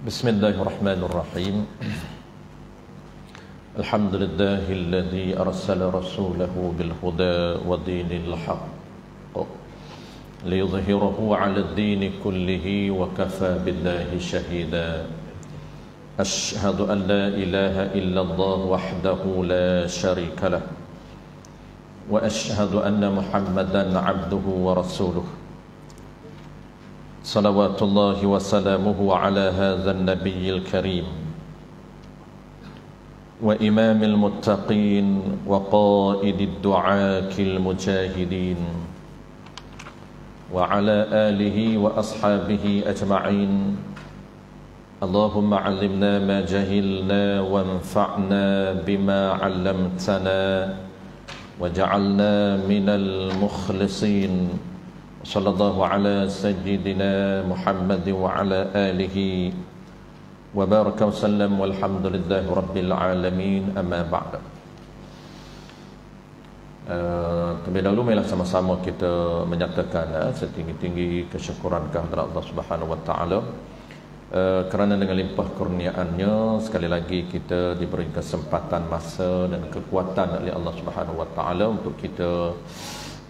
Bismillahirrahmanirrahim. Alhamdulillahilladzi arsala rasulahu bil huda wa dinil haqq liyudhhirahu 'ala ad-din kullihi wa kafa billahi shahida. Ashhadu an la ilaha illallah wahdahu la sharika lah wa ashhadu anna Muhammadan 'abduhu wa rasuluh. Salawatullahi wa salamuhu ala hadzal nabiyil karim wa imamil muttaqin wa qaidid du'akil mujahidin wa ala alihi wa ashabihi ajma'in. Allahumma 'allimna ma jahilna wanfa'na bima 'allamtana waj'alna minal mukhlisin. Sallallahu ala sayyidina Muhammad wa ala alihi wa baraka wa sallam walhamdulillahi rabbil alamin, amma ba'da. Terlebih dahulu marilah sama-sama kita menyatakan setinggi-tinggi kesyukuran kehadirat Allah Subhanahu wa taala kerana dengan limpah kurniaannya sekali lagi kita diberi kesempatan masa dan kekuatan oleh Allah Subhanahu wa taala untuk kita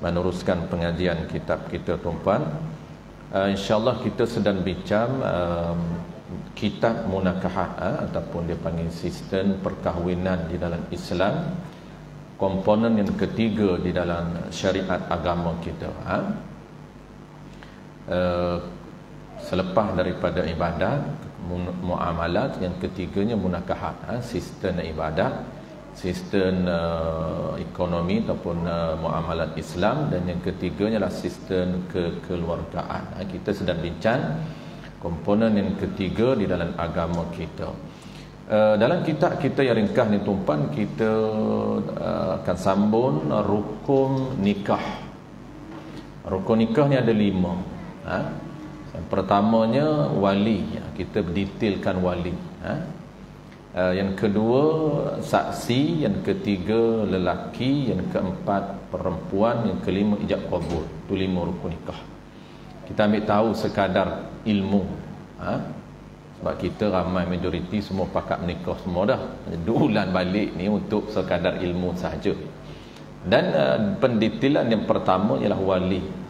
meneruskan pengajian kitab kita tuan-puan. InsyaAllah kita sedang bincang kitab munakahat ataupun dia panggil sistem perkahwinan di dalam Islam, komponen yang ketiga di dalam syariat agama kita. Selepas daripada ibadat, muamalat, yang ketiganya munakahat, sistem ibadat, sistem ekonomi ataupun muamalat Islam, dan yang ketiganya adalah sistem kekeluargaan. Kita sedang bincang komponen yang ketiga di dalam agama kita. Dalam kitab kita yang ringkas ni tuan-puan, kita akan sambung rukun nikah. Rukun nikah ni ada 5. Yang pertamanya wali, kita detailkan wali. Yang kedua saksi, yang ketiga lelaki, yang keempat perempuan, yang kelima ijab qabul. Itu 5 rukun nikah. Kita ambil tahu sekadar ilmu. Sebab kita ramai majoriti semua pakat menikah semua dah. Dulan balik ni untuk sekadar ilmu sahaja. Dan pendetailan yang pertama ialah wali.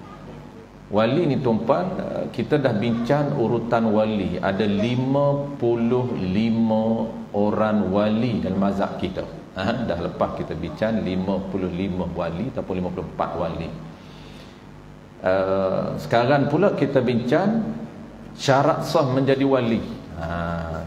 Wali ni tuan-puan, kita dah bincang urutan wali. Ada 55 orang wali dalam mazhab kita. Dah lepas kita bincang 55 wali ataupun 54 wali. Sekarang pula kita bincang syarat sah menjadi wali.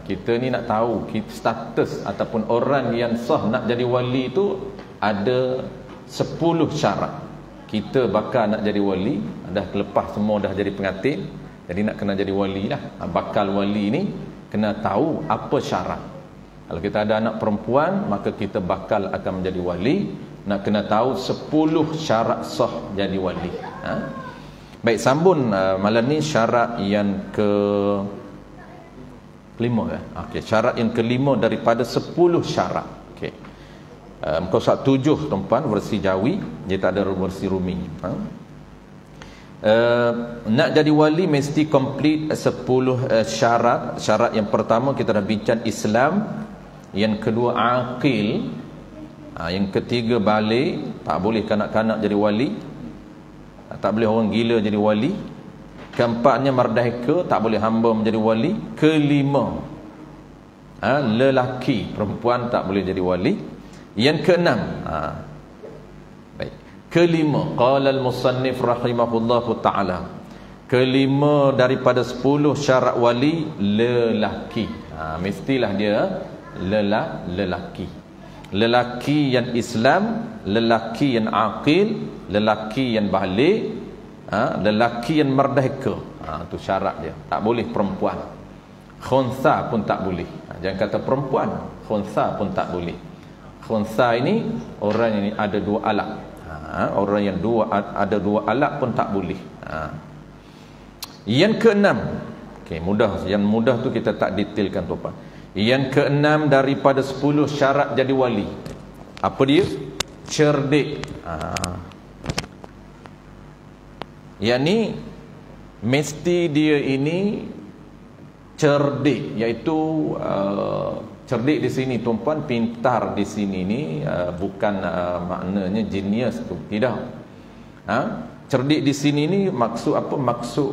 Kita ni nak tahu status ataupun orang yang sah nak jadi wali itu ada 10 syarat. Kita bakal nak jadi wali, dah lepas semua dah jadi pengantin, jadi nak kena jadi wali lah. Bakal wali ni kena tahu apa syarat. Kalau kita ada anak perempuan, maka kita bakal akan menjadi wali, nak kena tahu 10 syarat sah jadi wali. Baik, sambung malam ni syarat yang kelima Okey, syarat yang kelima daripada 10 syarat. Okey. Muka surat 7 tuan-puan, versi Jawi, dia tak ada versi Rumi. Nak jadi wali mesti komplit 10 syarat. Syarat yang pertama kita dah bincang Islam, yang kedua aqil, yang ketiga balik, tak boleh kanak-kanak jadi wali, tak boleh orang gila jadi wali. Keempatnya merdeka, tak boleh hamba menjadi wali. Kelima lelaki, perempuan tak boleh jadi wali. Yang keenam, baik, kelima, qala al-musannif rahimahullahu ta'ala, kelima daripada 10 syarat wali lelaki. Mestilah dia lelaki. Lelaki yang Islam, lelaki yang aqil, lelaki yang balik, lelaki yang merdeka. Itu syarat dia. Tak boleh perempuan. Khunsa pun tak boleh. Jangan kata perempuan, khunsa pun tak boleh. Khunsa ini orang yang ada 2 alat. Orang yang ada 2 alat pun tak boleh. Yang keenam, okey, mudah. Yang mudah tu kita tak detailkan tuan-puan. Yang keenam daripada 10 syarat jadi wali, apa dia? Cerdik. Yang ni mesti dia ini cerdik, iaitu cerdik di sini tuan-puan, pintar di sini ni bukan maknanya genius tu, tidak. Cerdik di sini ni maksud apa? Maksud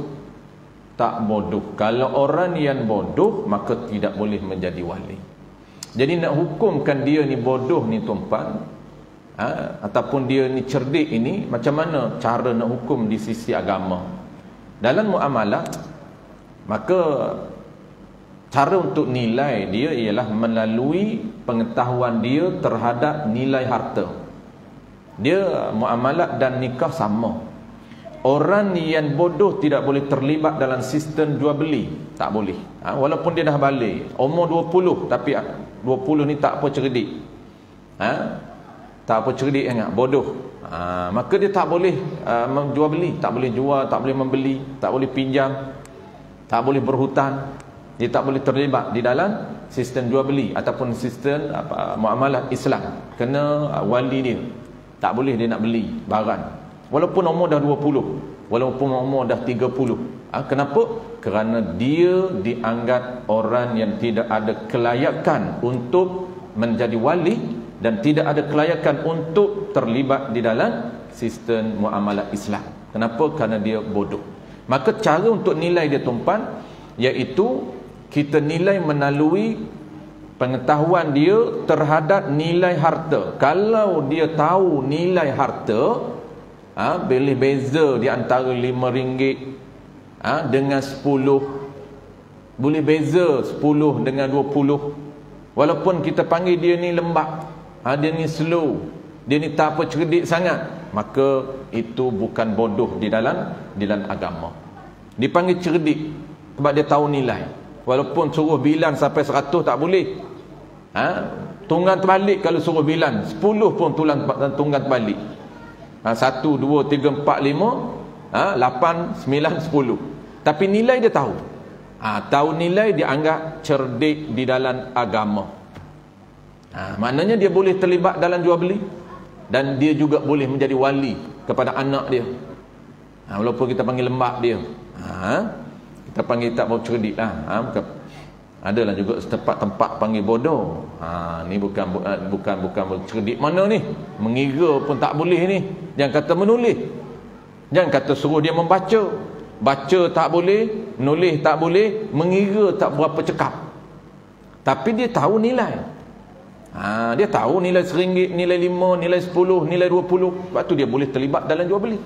tak bodoh. Kalau orang yang bodoh maka tidak boleh menjadi wali. Jadi nak hukumkan dia ni bodoh ni tuan-puan, ataupun dia ni cerdik ini, macam mana cara nak hukum di sisi agama? Dalam muamalah, maka cara untuk nilai dia ialah melalui pengetahuan dia terhadap nilai harta. Dia muamalah dan nikah sama. Orang yang bodoh tidak boleh terlibat dalam sistem jual beli, tak boleh. Walaupun dia dah balik umur 20, tapi 20 ni tak apa cerdik, tak apa cerdik sangat, bodoh. Maka dia tak boleh menjual beli, tak boleh jual, tak boleh membeli, tak boleh pinjam, tak boleh berhutang. Dia tak boleh terlibat di dalam sistem jual beli ataupun sistem muamalah Islam. Kena wali dia, tak boleh dia nak beli barang walaupun umur dah 20, walaupun umur dah 30. Kenapa? Kerana dia dianggap orang yang tidak ada kelayakan untuk menjadi wali dan tidak ada kelayakan untuk terlibat di dalam sistem muamalah Islam. Kenapa? Kerana dia bodoh. Maka cara untuk nilai dia tuan-puan, iaitu kita nilai melalui pengetahuan dia terhadap nilai harta. Kalau dia tahu nilai harta, boleh beza di antara RM5 dengan 10, boleh beza 10 dengan 20. Walaupun kita panggil dia ni lembab, dia ni slow, dia ni tak apa cerdik sangat, maka itu bukan bodoh di dalam agama. Dipanggil cerdik sebab dia tahu nilai. Walaupun suruh bilang sampai 100 tak boleh. Tunggang terbalik, kalau suruh bilang 10 pun tunggang terbalik. 1, 2, 3, 4, 5, 8, 9, 10. Tapi nilai dia tahu. Tahu nilai, dia anggap cerdik di dalam agama. Maknanya dia boleh terlibat dalam jual beli, dan dia juga boleh menjadi wali kepada anak dia. Walaupun kita panggil lembab dia, kita panggil tak mau cerdik lah. Adalah juga tempat panggil bodoh. Ni bukan cerdik mana ni? Mengira pun tak boleh ni. Jangan kata menulis, jangan kata suruh dia membaca. Baca tak boleh, nulis tak boleh, mengira tak berapa cekap. Tapi dia tahu nilai. Dia tahu nilai RM1, nilai 5, nilai 10, nilai 20. Sebab tu dia boleh terlibat dalam jual beli.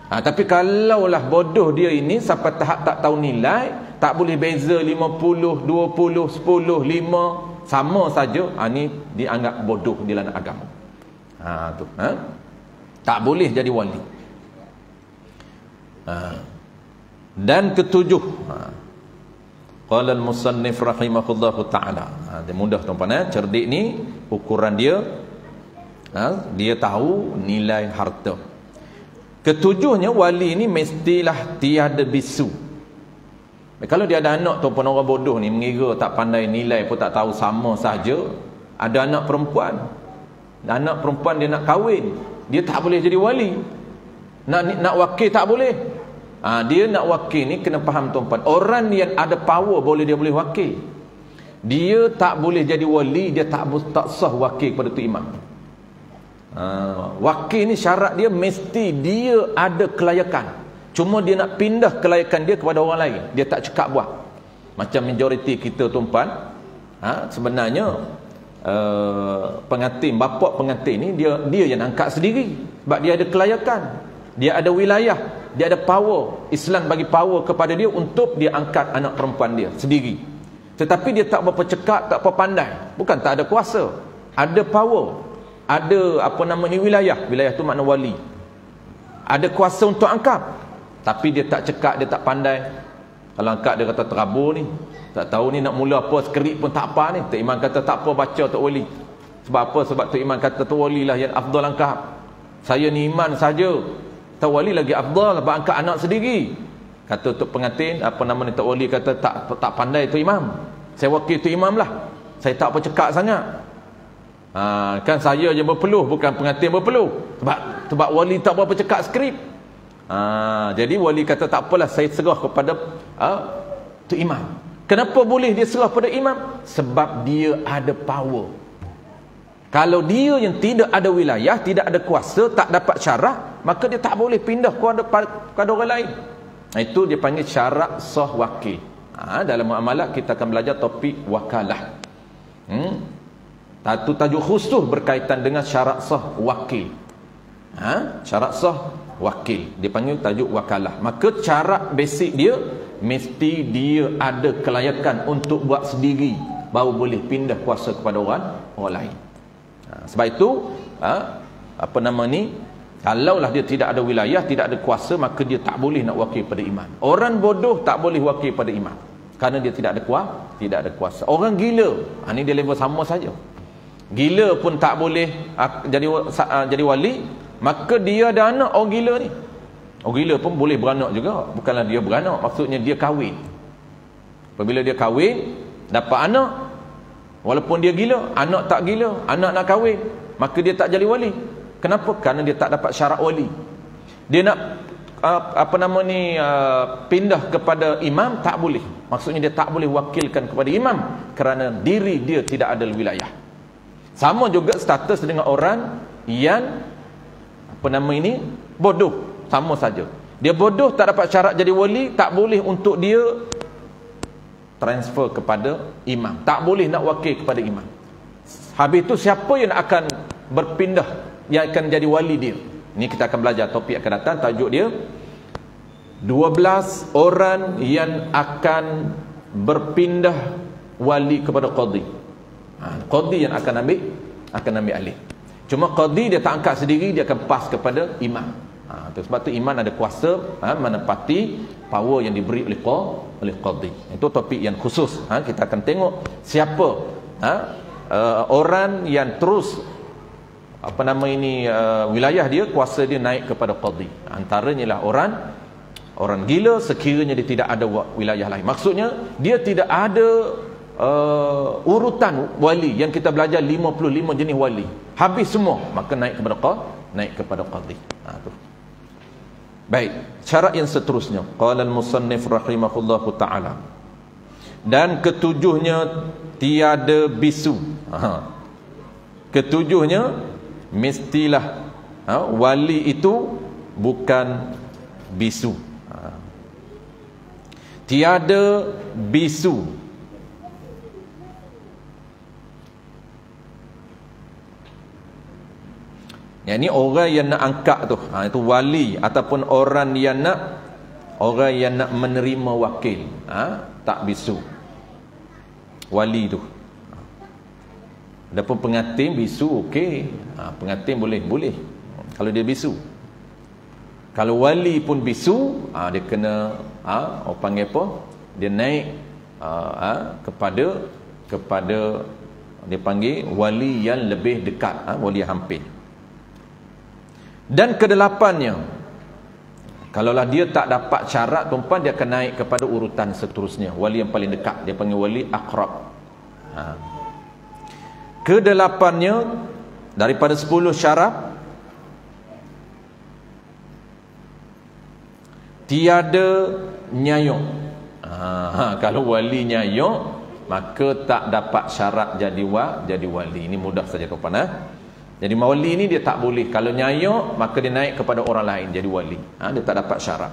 Tapi kalaulah bodoh dia ini sampai tahap tak tahu nilai, tak boleh beza 50, 20, 10, 5, sama saja, ni dianggap bodoh di dalam agama. Tak boleh jadi wali. Dan ketujuh, qala al-musannif rahimahullahu ta'ala, dia mudah tuan-tuan, cerdik ni ukuran dia, dia tahu nilai harta. Ketujuhnya, wali ni mestilah tiada bisu. Kalau dia ada anak tu pun orang bodoh ni, mengira tak pandai nilai pun tak tahu, sama saja. Ada anak perempuan, dia nak kahwin, dia tak boleh jadi wali. Nak wakil tak boleh. Dia nak wakil ni kena faham tuan-tuan, orang yang ada power dia boleh wakil. Dia tak boleh jadi wali, dia tak sah wakil kepada tu imam. Wakil ni syarat dia mesti dia ada kelayakan. Cuma dia nak pindah kelayakan dia kepada orang lain, dia tak cekap buat. Macam majoriti kita tuan-tuan, sebenarnya pengantin, bapa pengantin ni dia yang angkat sendiri. Sebab dia ada kelayakan, dia ada wilayah, dia ada power. Islam bagi power kepada dia untuk dia angkat anak perempuan dia sendiri. Tetapi dia tak berapa cekap, tak berapa pandai. Bukan tak ada kuasa, ada power, ada wilayah tu makna wali. Ada kuasa untuk angkat, tapi dia tak cekap, dia tak pandai. Kalau angkat dia kata terabur ni, tak tahu ni nak mula apa, skrip pun tak apa ni. Tok Imam kata tak apa, baca Tok Wali. Sebab apa? Sebab Tok Imam kata Tok Wali lah yang afdal angkat. Saya ni iman saja, Tok Wali lagi afdal sebab angkat anak sendiri. Kata Tok pengantin, Tok Wali kata tak pandai Tok Imam, saya wakil Tok Imam lah, saya tak apa cekak sangat. Kan saya je berpeluh, bukan pengantin berpeluh. Sebab wali tak berapa cekak skrip. Jadi wali kata tak apalah, saya serah kepada tu imam. Kenapa boleh dia serah pada imam? Sebab dia ada power. Kalau dia yang tidak ada wilayah, tidak ada kuasa, tak dapat syarat, maka dia tak boleh pindah kepada orang lain. Itu dia panggil syarat sah wakil. Dalam muamalah kita akan belajar topik wakalah. Satu tajuk khusus berkaitan dengan syarat sah wakil. Syarat sah wakil dia panggil tajuk wakalah. Maka syarat basic dia mesti dia ada kelayakan untuk buat sendiri, baru boleh pindah kuasa kepada orang lain. Sebab itu kalaulah dia tidak ada wilayah, tidak ada kuasa, maka dia tak boleh nak wakil pada imam. Orang bodoh tak boleh wakil pada imam kerana dia tidak ada kuasa. Orang gila, ni dia level sama saja. Gila pun tak boleh jadi wali, maka dia ada anak orang gila ni. Orang gila pun boleh beranak juga. Bukanlah dia beranak, maksudnya dia kahwin. Apabila dia kahwin, dapat anak, walaupun dia gila, anak tak gila, anak nak kahwin, maka dia tak jadi wali. Kenapa? Kerana dia tak dapat syarat wali. Dia nak pindah kepada imam, tak boleh. Maksudnya dia tak boleh wakilkan kepada imam kerana diri dia tidak ada wilayah. Sama juga status dengan orang yang bodoh. Sama saja. Dia bodoh, tak dapat syarat jadi wali, tak boleh untuk dia transfer kepada imam. Tak boleh nak wakil kepada imam. Habis itu siapa yang akan berpindah, yang akan jadi wali dia? Ini kita akan belajar topik akan datang. Tajuk dia 12 orang yang akan berpindah wali kepada qadhi. Qadhi yang akan ambil alih. Cuma qadhi dia tak angkat sendiri, dia akan pas kepada imam. Sebab tu imam ada kuasa menepati power yang diberi oleh qadhi. Itu topik yang khusus. Kita akan tengok siapa orang yang terus wilayah dia, kuasa dia naik kepada qadhi. Antaranya lah orang gila sekiranya dia tidak ada wilayah lain. Maksudnya dia tidak ada urutan wali yang kita belajar 55 jenis wali. Habis semua, maka naik kepada qadhi. Tu. Baik, syarat yang seterusnya. Qala al-musannif rahimahullahu taala. Dan ketujuhnya tiada bisu. Ketujuhnya mestilah wali itu bukan bisu. Tiada bisu. Yang ni orang yang nak angkat tu, itu wali ataupun orang yang nak menerima wakil, tak bisu. Wali tu. Adapun pengantin bisu okey. Pengantin boleh kalau dia bisu. Kalau wali pun bisu, dia kena orang panggil apa? Dia naik kepada dia panggil wali yang lebih dekat, wali yang hampir. Dan kedelapannya, kalaulah dia tak dapat syarat tuan-puan, dia akan naik kepada urutan seterusnya, wali yang paling dekat, dia panggil wali aqrab. Kedelapannya daripada 10 syarat, tiada nyayuk. Kalau wali nyayuk, maka tak dapat syarat jadi wali. Ini mudah saja tuan-puan. Jadi wali ni dia tak boleh. Kalau nyayuk, maka dia naik kepada orang lain jadi wali. Dia tak dapat syarat.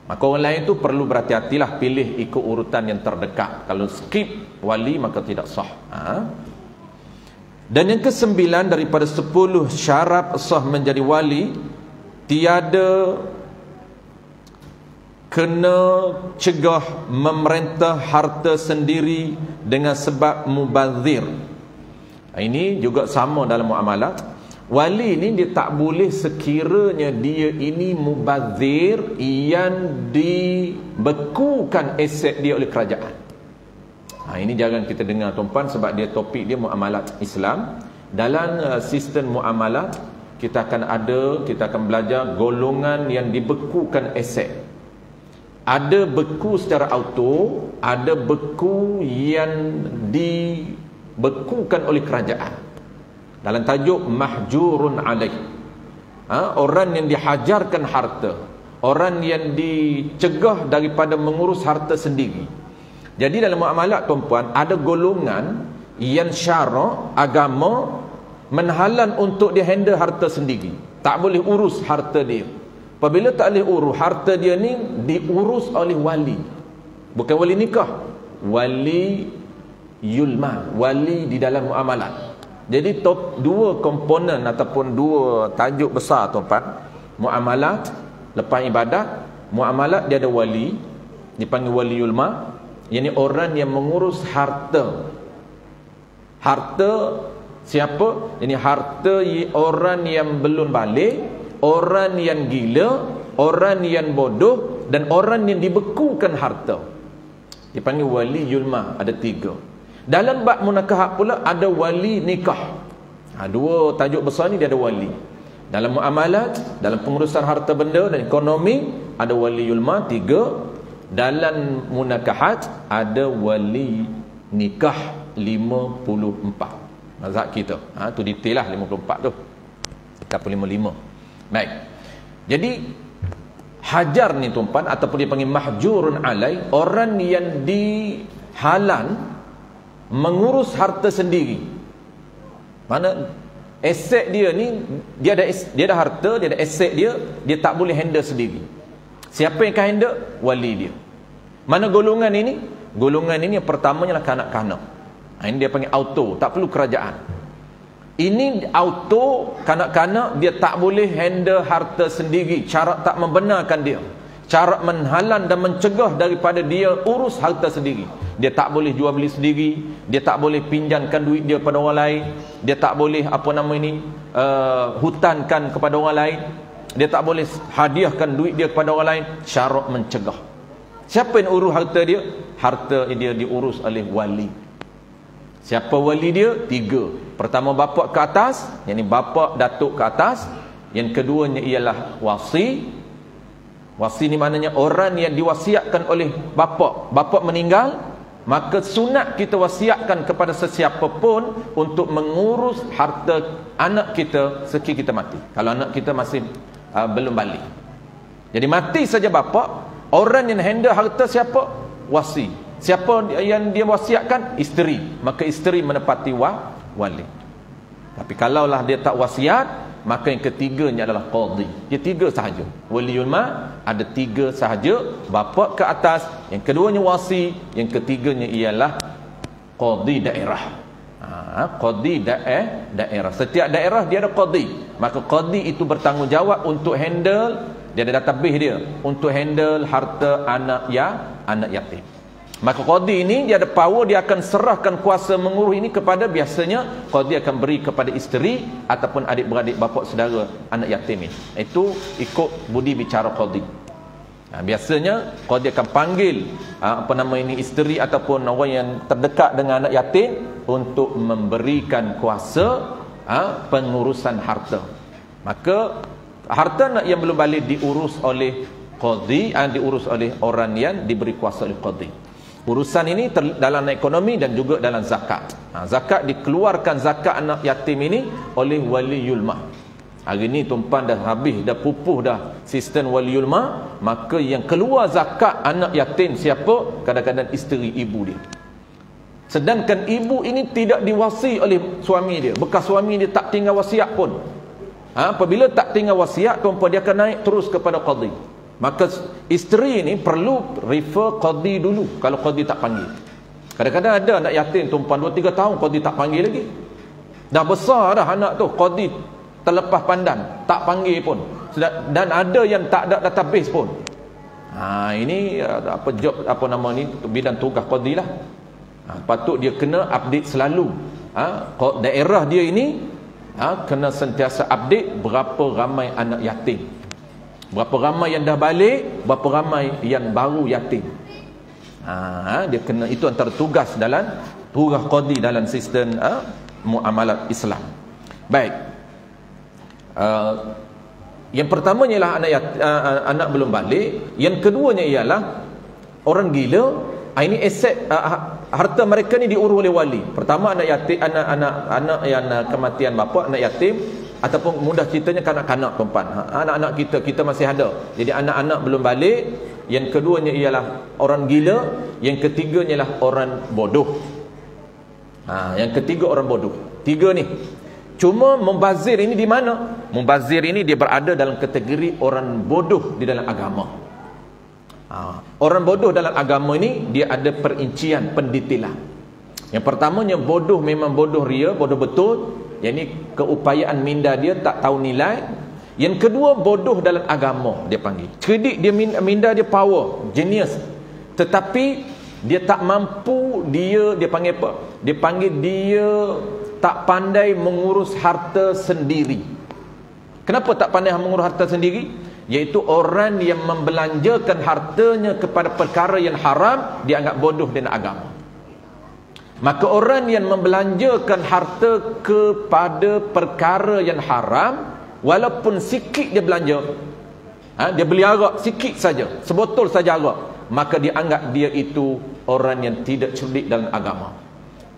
Maka orang lain tu perlu berhati-hatilah, pilih ikut urutan yang terdekat. Kalau skip wali, maka tidak sah. Dan yang ke-9 daripada 10 syarat sah menjadi wali, tiada kena cegah memerintah harta sendiri dengan sebab mubazir. Ini juga sama dalam muamalat. Wali ni dia tak boleh sekiranya dia ini mubazir yang dibekukan aset dia oleh kerajaan. Ini jangan kita dengar tuan-puan, sebab dia topik dia muamalat Islam. Dalam sistem muamalat kita akan belajar golongan yang dibekukan aset. Ada beku secara auto, ada beku yang dibekukan oleh kerajaan. Dalam tajuk mahjurun alaih, orang yang dihajarkan harta, orang yang dicegah daripada mengurus harta sendiri. Jadi dalam muamalat tuan-puan, ada golongan yang syarak agama menhalang untuk dia handle harta sendiri. Tak boleh urus harta dia. Apabila tak boleh urus harta dia ni, diurus oleh wali. Bukan wali nikah, wali yulma, wali di dalam muamalat. Jadi dua komponen ataupun dua tajuk besar tuan-puan. Muamalat lepas ibadat. Muamalat dia ada wali, dipanggil wali yulma. Yang orang yang mengurus harta. Harta siapa? Ini harta orang yang belum balik, orang yang gila, orang yang bodoh, dan orang yang dibekukan harta. Dipanggil wali yulma. Ada 3. Dalam bab munakahat pula ada wali nikah. Dua tajuk besar ni dia ada wali. Dalam muamalat, dalam pengurusan harta benda dan ekonomi, ada wali yulma 3. Dalam munakahat ada wali nikah 54. Mazhab kita. Tu detail lah 54 tu. Ataupun 55. Baik. Jadi hajar ni tuan-puan, ataupun dia panggil mahjurun alai, orang yang dihalang mengurus harta sendiri. Mana aset dia ni, dia ada harta, dia ada aset dia tak boleh handle sendiri. Siapa yang akan handle? Wali dia. Mana golongan ini? Golongan ini yang pertamanya lah kanak-kanak. Ini dia panggil auto, tak perlu kerajaan. Ini auto, kanak-kanak dia tak boleh handle harta sendiri. Cara tak membenarkan dia. Cara menhalang dan mencegah daripada dia urus harta sendiri. Dia tak boleh jual beli sendiri, dia tak boleh pinjamkan duit dia pada orang lain, dia tak boleh hutankan kepada orang lain, dia tak boleh hadiahkan duit dia kepada orang lain. Syarat mencegah. Siapa yang urus harta dia? Harta dia diurus oleh wali. Siapa wali dia? 3. Pertama bapa ke atas, yakni bapa datuk ke atas. Yang keduanya ialah wasi. Wasi ni maknanya orang yang diwasiatkan oleh bapa. Bapa meninggal, maka sunat kita wasiatkan kepada sesiapa pun untuk mengurus harta anak kita sekiranya kita mati. Kalau anak kita masih belum balik. Jadi mati saja bapa, orang yang handle harta siapa? Wasi. Siapa yang dia wasiatkan? Isteri. Maka isteri menepati wali. Tapi kalaulah dia tak wasiat, maka yang ketiganya adalah qadhi. Dia 3 sahaja. Waliul ma ada 3 sahaja, bapa ke atas, yang keduanya wasi, yang ketiganya ialah qadhi daerah. Qadhi daerah. Setiap daerah dia ada qadhi. Maka qadhi itu bertanggungjawab untuk handle, dia ada database dia untuk handle harta anak yatim. Maka qadhi ini dia ada power, dia akan serahkan kuasa mengurus ini kepada, biasanya qadhi akan beri kepada isteri ataupun adik-beradik bapa saudara anak yatim ini. Itu ikut budi bicara qadhi. Biasanya qadhi akan panggil isteri ataupun orang yang terdekat dengan anak yatim untuk memberikan kuasa pengurusan harta. Maka harta anak yang belum balik diurus oleh qadhi, diurus oleh orang yang diberi kuasa oleh qadhi. Urusan ini dalam ekonomi dan juga dalam zakat. Zakat dikeluarkan, zakat anak yatim ini oleh waliul ma. Hari ni tuan-puan dah habis, dah pupuh dah sistem waliul ma. Maka yang keluar zakat anak yatim siapa? Kadang-kadang isteri ibu dia. Sedangkan ibu ini tidak diwasi oleh suami dia. Bekas suami dia tak tinggal wasiat pun. Apabila tak tinggal wasiat, tuan-puan, dia akan naik terus kepada qadhi. Maka isteri ni perlu refer qadhi dulu kalau qadhi tak panggil. Kadang-kadang ada anak yatim tuan-puan 2-3 tahun qadhi tak panggil lagi. Dah besar dah anak tu, qadhi terlepas pandang, tak panggil pun. Dan ada yang tak ada database pun. Ini bidang tugas qadhi lah. Patut dia kena update selalu. Daerah dia ini kena sentiasa update berapa ramai anak yatim, berapa ramai yang dah balik, berapa ramai yang baru yatim. Dia kena, itu antara tugas qadhi dalam sistem muamalat Islam. Baik. Yang pertamanya ialah anak belum balik, yang keduanya ialah orang gila. Ini aset, harta mereka ni diurus oleh wali. Pertama anak yatim, anak yang kematian bapa, anak yatim, ataupun mudah ceritanya kanak-kanak tuan-puan. Anak-anak kita masih ada. Jadi anak-anak belum balik, yang keduanya ialah orang gila, yang ketiganya ialah orang bodoh. Yang ketiga orang bodoh. Tiga ni. Cuma mubazir ini di mana? Mubazir ini dia berada dalam kategori orang bodoh di dalam agama. Orang bodoh dalam agama ini dia ada perincian, pendetailan. Yang pertamanya bodoh memang bodoh ria, bodoh betul. Yang ni keupayaan minda dia tak tahu nilai. Yang kedua bodoh dalam agama dia panggil. Cerdik dia, minda dia power, genius. Tetapi dia tak mampu, dia panggil apa? Dia panggil dia tak pandai mengurus harta sendiri. Kenapa tak pandai mengurus harta sendiri? Iaitu orang yang membelanjakan hartanya kepada perkara yang haram, dia anggap bodoh dengan agama. Maka orang yang membelanjakan harta kepada perkara yang haram, walaupun sikit dia belanja, dia beli arak sikit saja, sebotol saja arak, maka dia anggap dia itu orang yang tidak cerdik dalam agama.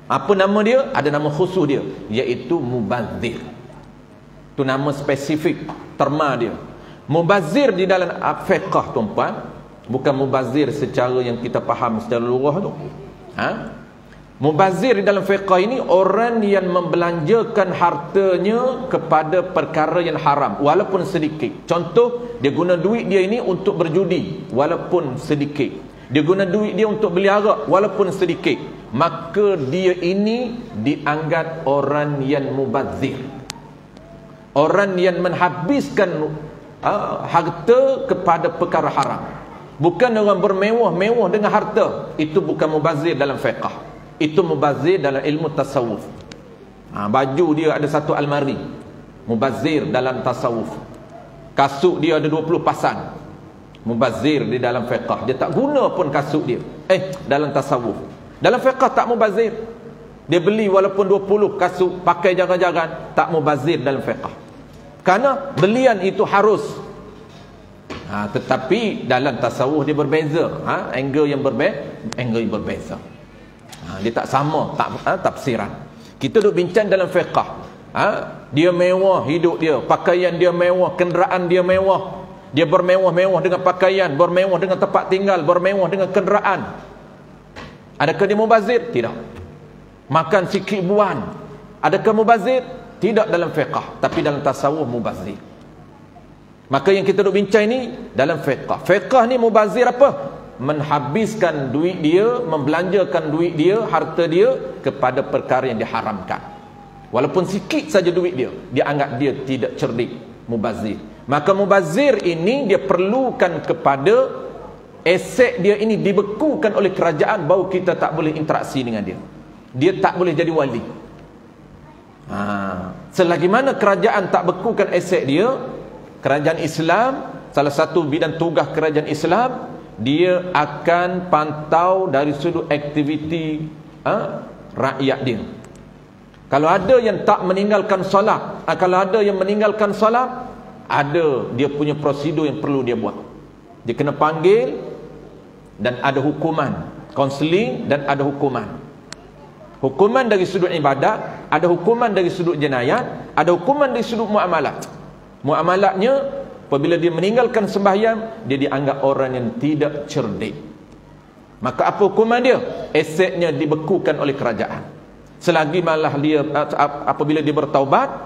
Apa nama dia? Ada nama khusus dia, iaitu mubazir. Itu nama spesifik, terma dia. Mubazir di dalam fiqh, tuan-puan, bukan mubazir secara yang kita faham secara lurah tu. Mubazir di dalam fiqh ini orang yang membelanjakan hartanya kepada perkara yang haram walaupun sedikit. Contoh, dia guna duit dia ini untuk berjudi walaupun sedikit. Dia guna duit dia untuk beli arak walaupun sedikit. Maka dia ini dianggap orang yang mubazir. Orang yang menghabiskan harta kepada perkara haram. Bukan orang bermewah-mewah dengan harta. Itu bukan mubazir dalam fiqh. Itu mubazir dalam ilmu tasawuf. Baju dia ada satu almari, mubazir dalam tasawuf. Kasut dia ada 20 pasang, mubazir di dalam fiqh. Dia tak guna pun kasut dia dalam tasawuf. Dalam fiqh tak mubazir. Dia beli walaupun 20 kasut, pakai jarang-jarang, tak mubazir dalam fiqh. Kerana belian itu harus. Tetapi dalam tasawuf dia berbeza. Angle yang berbeza. Dia tak sama tafsiran. Kita duk bincang dalam fiqh. Dia mewah hidup dia, pakaian dia mewah, kenderaan dia mewah. Dia bermewah-mewah dengan pakaian, bermewah dengan tempat tinggal, bermewah dengan kenderaan. Adakah dia mubazir? Tidak. Makan sikit buan. Adakah mubazir? Tidak dalam fiqh, tapi dalam tasawuf mubazir. Maka yang kita duk bincang ni dalam fiqh. Fiqh ni mubazir apa? Menghabiskan duit dia, membelanjakan duit dia, harta dia kepada perkara yang diharamkan. Walaupun sikit saja duit dia, dia anggap dia tidak cerdik, mubazir. Maka mubazir ini dia perlukan kepada aset dia ini dibekukan oleh kerajaan, baru kita tak boleh interaksi dengan dia. Dia tak boleh jadi wali. Selagi mana kerajaan tak bekukan aset dia, kerajaan Islam, salah satu bidang tugas kerajaan Islam, dia akan pantau dari sudut aktiviti rakyat dia. Kalau ada yang tak meninggalkan solat, kalau ada yang meninggalkan solat, ada dia punya prosedur yang perlu dia buat. Dia kena panggil dan ada hukuman, kaunseling dan ada hukuman. Hukuman dari sudut ibadat, ada hukuman dari sudut jenayat, ada hukuman dari sudut muamalat. Muamalatnya, apabila dia meninggalkan sembahyang, dia dianggap orang yang tidak cerdik. Maka apa hukuman dia? Asetnya dibekukan oleh kerajaan. Selagi malah dia, apabila dia bertaubat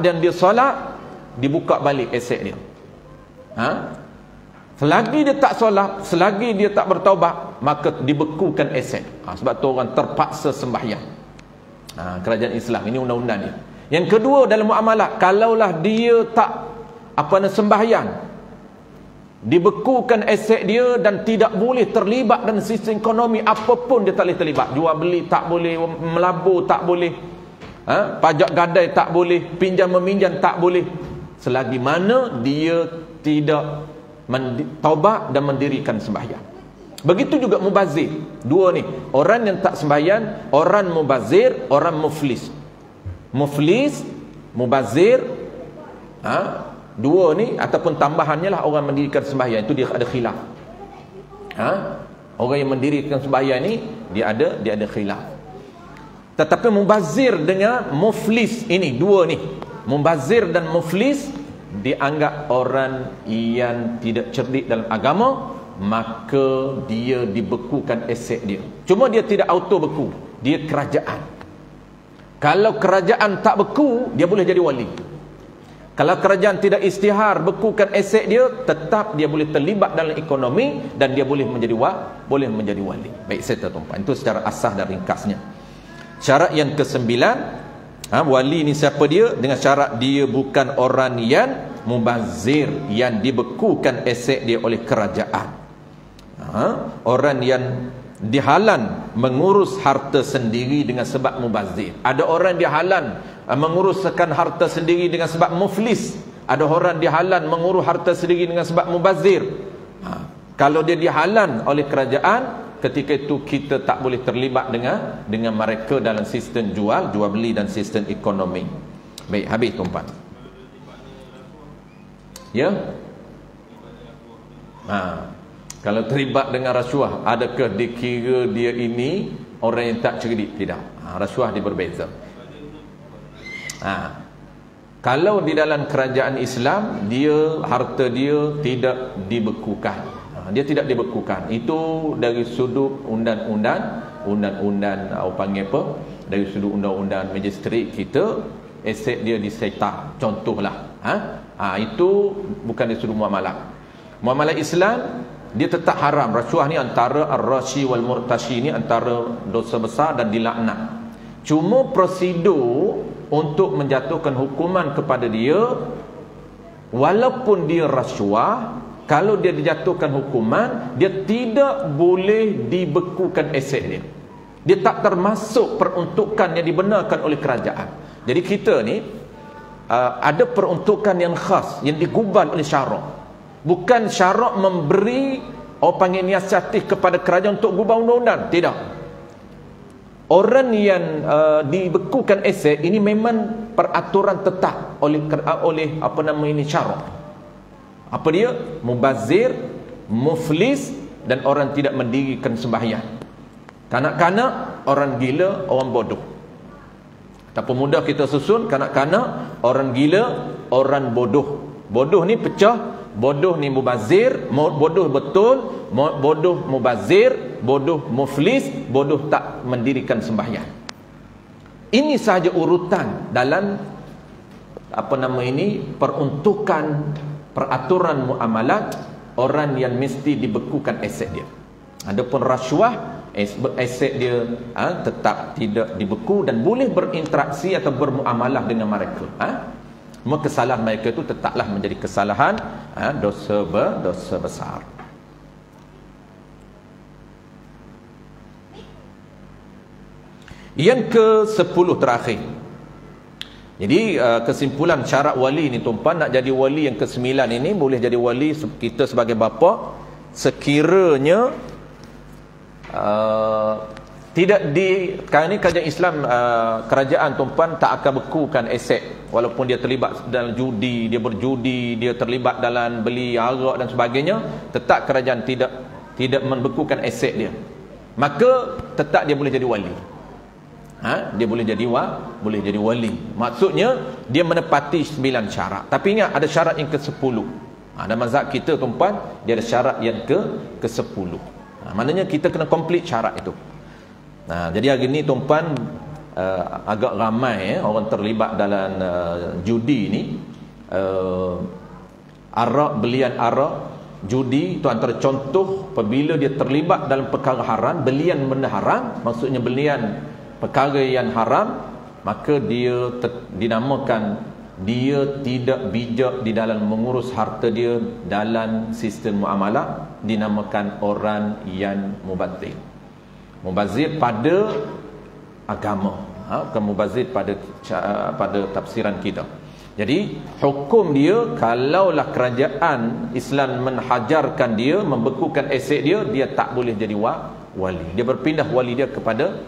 dan dia solat, dibuka balik aset dia. Selagi dia tak solat, selagi dia tak bertaubat, maka dibekukan aset. Sebab tu orang terpaksa sembahyang. Kerajaan Islam ini undang-undang dia. Yang kedua dalam muamalah, kalaulah dia tak sembahyang, dibekukan aset dia dan tidak boleh terlibat dalam sistem ekonomi apapun. Dia tak boleh terlibat, jual beli tak boleh, melabur tak boleh, pajak gadai tak boleh, pinjam meminjam tak boleh, selagi mana dia tidak taubat dan mendirikan sembahyang. Begitu juga mubazir. Dua ni, orang yang tak sembahyang, orang mubazir, orang muflis. Muflis, mubazir, dua ni ataupun tambahannya lah orang mendirikan sembahyang. Itu dia ada khilaf. Orang yang mendirikan sembahyang ni dia ada khilaf. Tetapi mubazir dengan muflis ini, dua ni, mubazir dan muflis, dianggap orang yang tidak cerdik dalam agama, maka dia dibekukan aset dia. Cuma dia tidak auto beku, dia kerajaan. Kalau kerajaan tak beku, dia boleh jadi wali. Kalau kerajaan tidak istihar bekukan aset dia, tetap dia boleh terlibat dalam ekonomi dan dia boleh menjadi wali. Baik, saya tertumpah. Itu secara asas dan ringkasnya. Syarat yang ke-9, wali ni siapa dia? Dengan syarat dia bukan orang yang mubazir, yang dibekukan aset dia oleh kerajaan. Orang yang dihalan mengurus harta sendiri dengan sebab mubazir. Ada orang dihalan menguruskan harta sendiri dengan sebab muflis. Ada orang dihalan mengurus harta sendiri dengan sebab mubazir. Kalau dia dihalan oleh kerajaan, ketika itu kita tak boleh terlibat dengan mereka dalam sistem jual beli dan sistem ekonomi. Baik, habis tuan-tuan. Ya. Kalau terlibat dengan rasuah, adakah dikira dia ini orang yang tak cerdik? Tidak. Rasuah dia berbeza. Kalau di dalam kerajaan Islam, dia harta dia tidak dibekukan. Dia tidak dibekukan. Itu dari sudut undang-undang panggil apa? Dari sudut undang-undang magistrik kita, aset dia diseta. Contohlah. Itu bukan dari sudut muamalah. Muamalah Islam, dia tetap haram. Rasuah ni antara ar-rashi wal murtashi ni antara dosa besar dan dilaknat. Cuma prosedur untuk menjatuhkan hukuman kepada dia, walaupun dia rasuah, kalau dia dijatuhkan hukuman, dia tidak boleh dibekukan aset dia. Dia tak termasuk peruntukan yang dibenarkan oleh kerajaan. Jadi kita ni ada peruntukan yang khas, yang digubal oleh syarak. Bukan syarak memberi orang panggil inisiatif kepada kerajaan untuk gubal undang-undang. Tidak. Orang yang dibekukan aset ini memang peraturan tetap oleh apa nama ini, syarak. Apa dia? Mubazir, muflis, dan orang tidak mendirikan sembahyang. Kanak-kanak, orang gila, orang bodoh. Tak mudah kita susun kanak-kanak, orang gila, orang bodoh. Bodoh ni pecah. Bodoh ni mubazir, bodoh betul, bodoh mubazir, bodoh muflis, bodoh tak mendirikan sembahyang. Ini sahaja urutan dalam apa nama ini, peruntukan peraturan muamalat orang yang mesti dibekukan aset dia. Adapun rasuah, aset dia tetap tidak dibeku dan boleh berinteraksi atau bermuamalah dengan mereka. Maka kesalahan mereka itu tetaplah menjadi kesalahan, dosa besar. Yang ke-10 terakhir. Jadi kesimpulan syarat wali ni tuan-tuan, nak jadi wali yang ke-9 ini, boleh jadi wali kita sebagai bapa sekiranya tidak sekarang ni kerajaan Islam, kerajaan tuan-tuan tak akan bekukan aset. Walaupun dia terlibat dalam judi, dia berjudi, dia terlibat dalam beli arak dan sebagainya, tetap kerajaan tidak membekukan aset dia. Maka tetap dia boleh jadi wali. Dia boleh jadi wali. Maksudnya dia menepati 9 syarat. Tapi ingat, ada syarat yang ke-10. Dalam mazhab kita tuan-tuan, dia ada syarat yang ke-10. Maknanya kita kena complete syarat itu. Jadi hari ni tuan-tuan, agak ramai orang terlibat dalam judi ni. Belian arak, judi itu antara contoh apabila dia terlibat dalam perkara haram. Belian benda haram, maksudnya belian perkara yang haram, maka dia dinamakan dia tidak bijak di dalam mengurus harta dia dalam sistem muamalah, dinamakan orang yang mubazir. Mubazir pada agama, bukan mubazir pada tafsiran kita. Jadi hukum dia, kalaulah kerajaan Islam menhajarkan dia, membekukan aset dia, dia tak boleh jadi wali. Dia berpindah wali dia kepada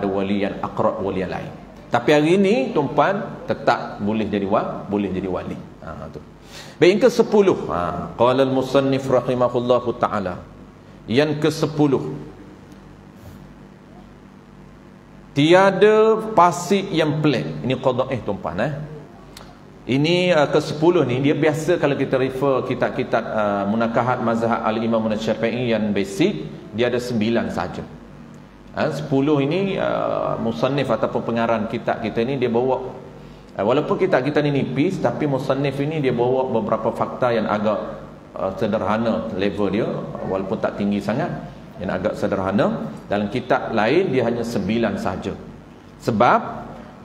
wali yang aqrab, wali yang lain. Tapi hari ini tuan-tuan tetap boleh jadi wali. Tu. Baik, yang ke-10. Qala al-musannif rahimahullahu taala. Yang ke-10. Tiada pasik yang pelik. Ini qada tuan-tuan Ini ke-10 ni, dia biasa kalau kita refer kitab-kitab munakahat mazhab al-Imam Syafi'i yang basic, dia ada 9 saja. 10 ini musannif ataupun pengarang kitab kita ni dia bawa, walaupun kitab kita ni nipis, tapi musannif ini dia bawa beberapa fakta yang agak sederhana level dia, walaupun tak tinggi sangat, yang agak sederhana. Dalam kitab lain dia hanya 9 saja. Sebab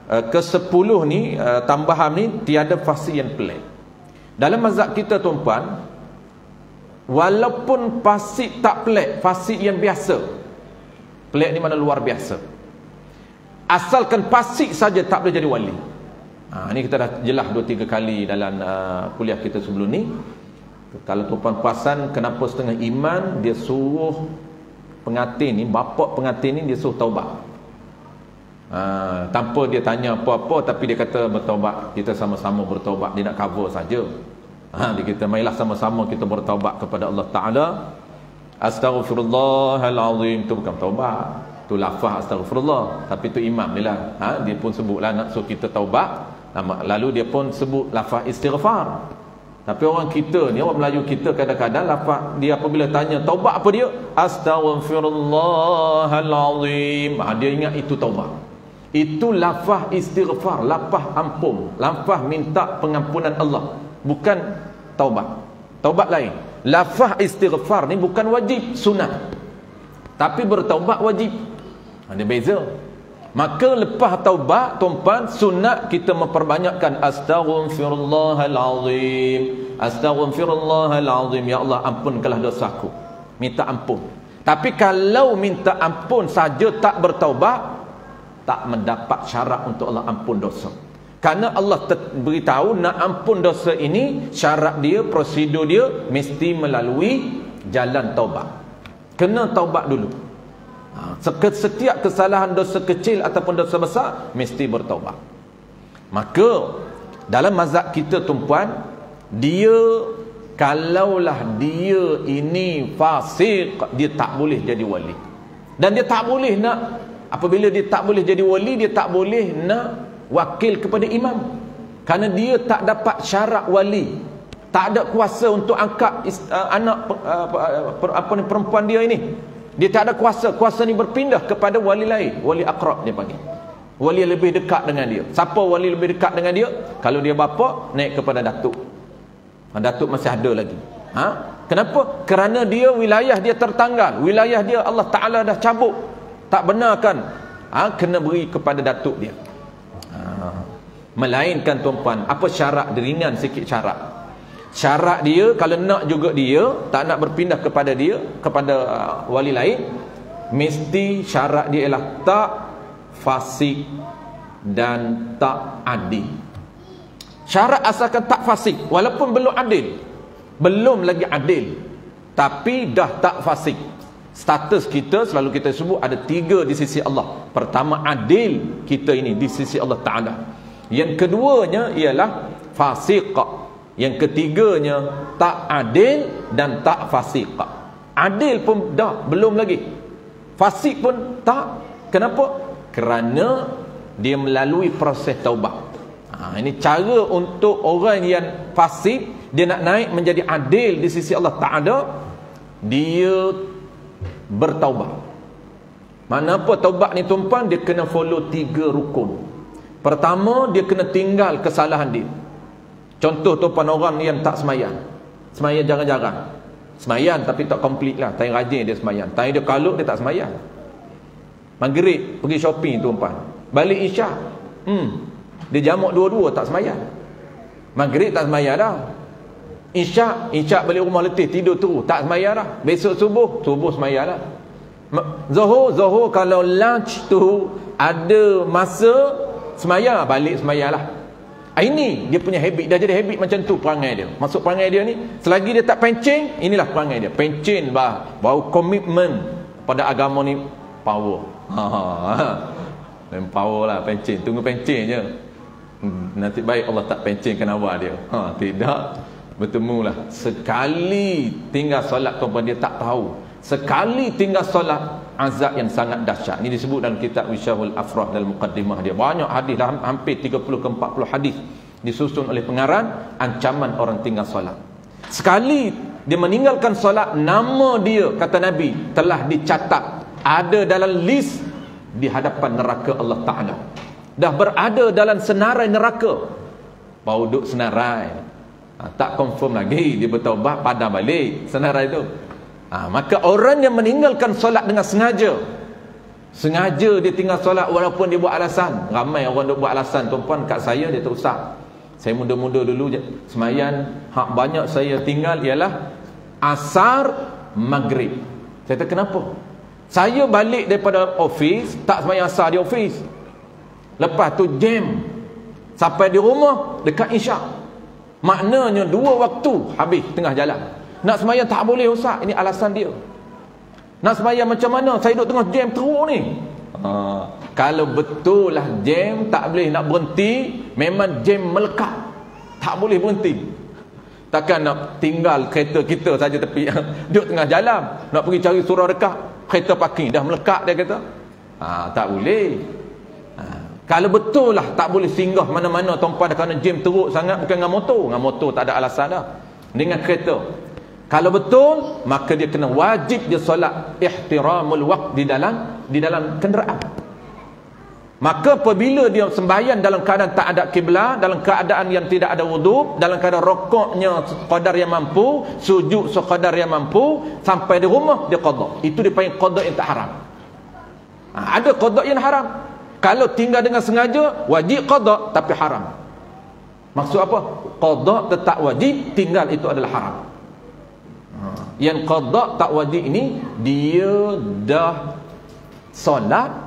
ke-10 ni tambahan ni tiada fasih yang pelik. Dalam mazhab kita tuan-puan, walaupun fasih tak pelik, fasih yang biasa, pelik ni mana luar biasa, asalkan fasih saja tak boleh jadi wali. Ni kita dah jelas 2-3 kali dalam kuliah kita sebelum ni. Kalau tuan-puan perasan kenapa setengah iman dia suruh pengantin ni, bapa pengantin ni dia suruh taubat. Tanpa dia tanya apa-apa, tapi dia kata bertaubat, kita sama-sama bertaubat. Dia nak cover saja. Dia kata marilah sama-sama kita bertaubat kepada Allah Ta'ala. Astaghfirullahalazim, itu bukan taubat, itu lafaz astaghfirullah, tapi itu imam ni lah. Dia pun sebutlah nak suruh kita taubat, lalu dia pun sebut lafaz istighfar. Tapi orang kita ni, orang Melayu kita kadang-kadang lafaz dia apabila tanya taubat apa dia? Astaghfirullahalazim. Dia ingat itu taubat. Itu lafaz istighfar, lafaz ampun, lafaz minta pengampunan Allah, bukan taubat. Taubat lain. Lafaz istighfar ni bukan wajib, sunat. Tapi bertaubat wajib. Ada beza. Maka lepas taubat, tuan-puan, sunat kita memperbanyakkan astaghfirullahalazim, astaghfirullahalazim, ya Allah ampunkanlah dosaku, minta ampun. Tapi kalau minta ampun saja tak bertaubat, tak mendapat syarat untuk Allah ampun dosa. Kerana Allah beritahu nak ampun dosa ini, syarat dia, prosedur dia mesti melalui jalan taubat. Kena taubat dulu. Setiap kesalahan dosa kecil ataupun dosa besar mesti bertaubat. Maka dalam mazhab kita tuan-puan, dia kalaulah dia ini fasik, dia tak boleh jadi wali. Dan dia tak boleh nak, apabila dia tak boleh jadi wali, dia tak boleh nak wakil kepada imam, kerana dia tak dapat syarat wali, tak ada kuasa untuk angkat anak perempuan dia ini. Dia tak ada kuasa. Kuasa ni berpindah kepada wali lain, wali akrab dia panggil, wali yang lebih dekat dengan dia. Siapa wali lebih dekat dengan dia? Kalau dia bapa, naik kepada datuk. Datuk masih ada lagi. Kenapa? Kerana dia wilayah dia tertanggal, wilayah dia Allah Ta'ala dah cabut, tak benarkan. Kena beri kepada datuk dia. Melainkan tuan-puan, apa syarat dia? Ringan sikit syarat. Syarat dia, kalau nak juga dia tak nak berpindah kepada dia, kepada wali lain, mesti syarat dia ialah tak fasik dan tak adil. Syarat asalkan tak fasik, walaupun belum adil, belum lagi adil, tapi dah tak fasik. Status kita selalu kita sebut ada 3 di sisi Allah. Pertama, adil kita ini di sisi Allah Ta'ala. Yang keduanya ialah fasiq. Yang ketiganya tak adil dan tak fasiq. Adil pun dah belum lagi, fasik pun tak. Kenapa? Kerana dia melalui proses taubat. Ini cara untuk orang yang fasik, dia nak naik menjadi adil di sisi Allah Ta'ala, dia bertaubat. Mana apa taubat ni tuan-puan? Dia kena follow 3 rukun. Pertama, dia kena tinggal kesalahan dia. Contoh tuan-puan, orang yang tak semayang, semayang jarang-jarang, semayang tapi tak complete lah. Time rajin dia semayang, time dia kalut dia tak semayang. Maghrib pergi shopping tuan-puan, balik isyak, dia jamak dua-dua tak semayang. Maghrib tak semayang dah, isyak balik rumah letih, tidur terus, tak semayang dah. Besok subuh semayang dah. Zuhur kalau lunch tu ada masa semayang, balik semayang lah. Ini dia punya habit, dah jadi habit macam tu perangai dia. Masuk perangai dia ni, selagi dia tak pencen, inilah perangai dia. Pencen baru komitmen pada agama ni power. Power lah pencen, tunggu pencen je. Nanti baik Allah tak pencenkan awak dia. Tidak, bertemulah. Sekali tinggal solat tuan-tuan, dia tak tahu. Sekali tinggal solat, azab yang sangat dahsyat. Ini disebut dalam kitab Wisyahul Afrah dalam muqaddimah dia. Banyak hadis, hampir 30 ke 40 hadis Disusun oleh pengarang ancaman orang tinggal solat. Sekali dia meninggalkan solat, nama dia, kata Nabi, telah dicatat, ada dalam list di hadapan neraka Allah Ta'ala. Dah berada dalam senarai neraka. Baru duduk senarai, tak confirm lagi, dia bertaubat, padam balik senarai itu. Maka orang yang meninggalkan solat dengan sengaja dia tinggal solat walaupun dia buat alasan. Ramai orang dia buat alasan. Tuan-puan, kat saya dia terusak. Saya muda-muda dulu semayan, banyak saya tinggal ialah asar, maghrib. Saya kata kenapa? Saya balik daripada office, tak semayang asar di office. Lepas tu jam sampai di rumah dekat isyak. Maknanya 2 waktu habis tengah jalan. Nak semayang tak boleh, Ustaz. Ini alasan dia. Nak semayang macam mana? Saya duduk tengah jam teruk ni. Kalau betul lah jam tak boleh nak berhenti, memang jam melekat, tak boleh berhenti. Takkan nak tinggal kereta kita saja tepi duduk tengah jalan, nak pergi cari surau dekat, kereta parking dah melekat, dia kata tak boleh. Kalau betul lah tak boleh singgah mana-mana tuan-puan kerana jam teruk sangat, bukan dengan motor. Dengan motor tak ada alasan dah, dengan kereta. Kalau betul, maka dia kena wajib dia solat ihtiramul waqt di dalam kenderaan. Maka apabila dia sembahyang dalam keadaan tak ada kiblat, dalam keadaan yang tidak ada wuduk, dalam keadaan rokoknya sekadar yang mampu, sujud sekadar yang mampu, sampai di rumah dia qada. Itu dipanggil qada yang tak haram. Ada qada yang haram. Kalau tinggal dengan sengaja, wajib qada tapi haram. Maksud apa? Qada tetap wajib, tinggal itu adalah haram. Yang qada tak wajib ini, dia dah solat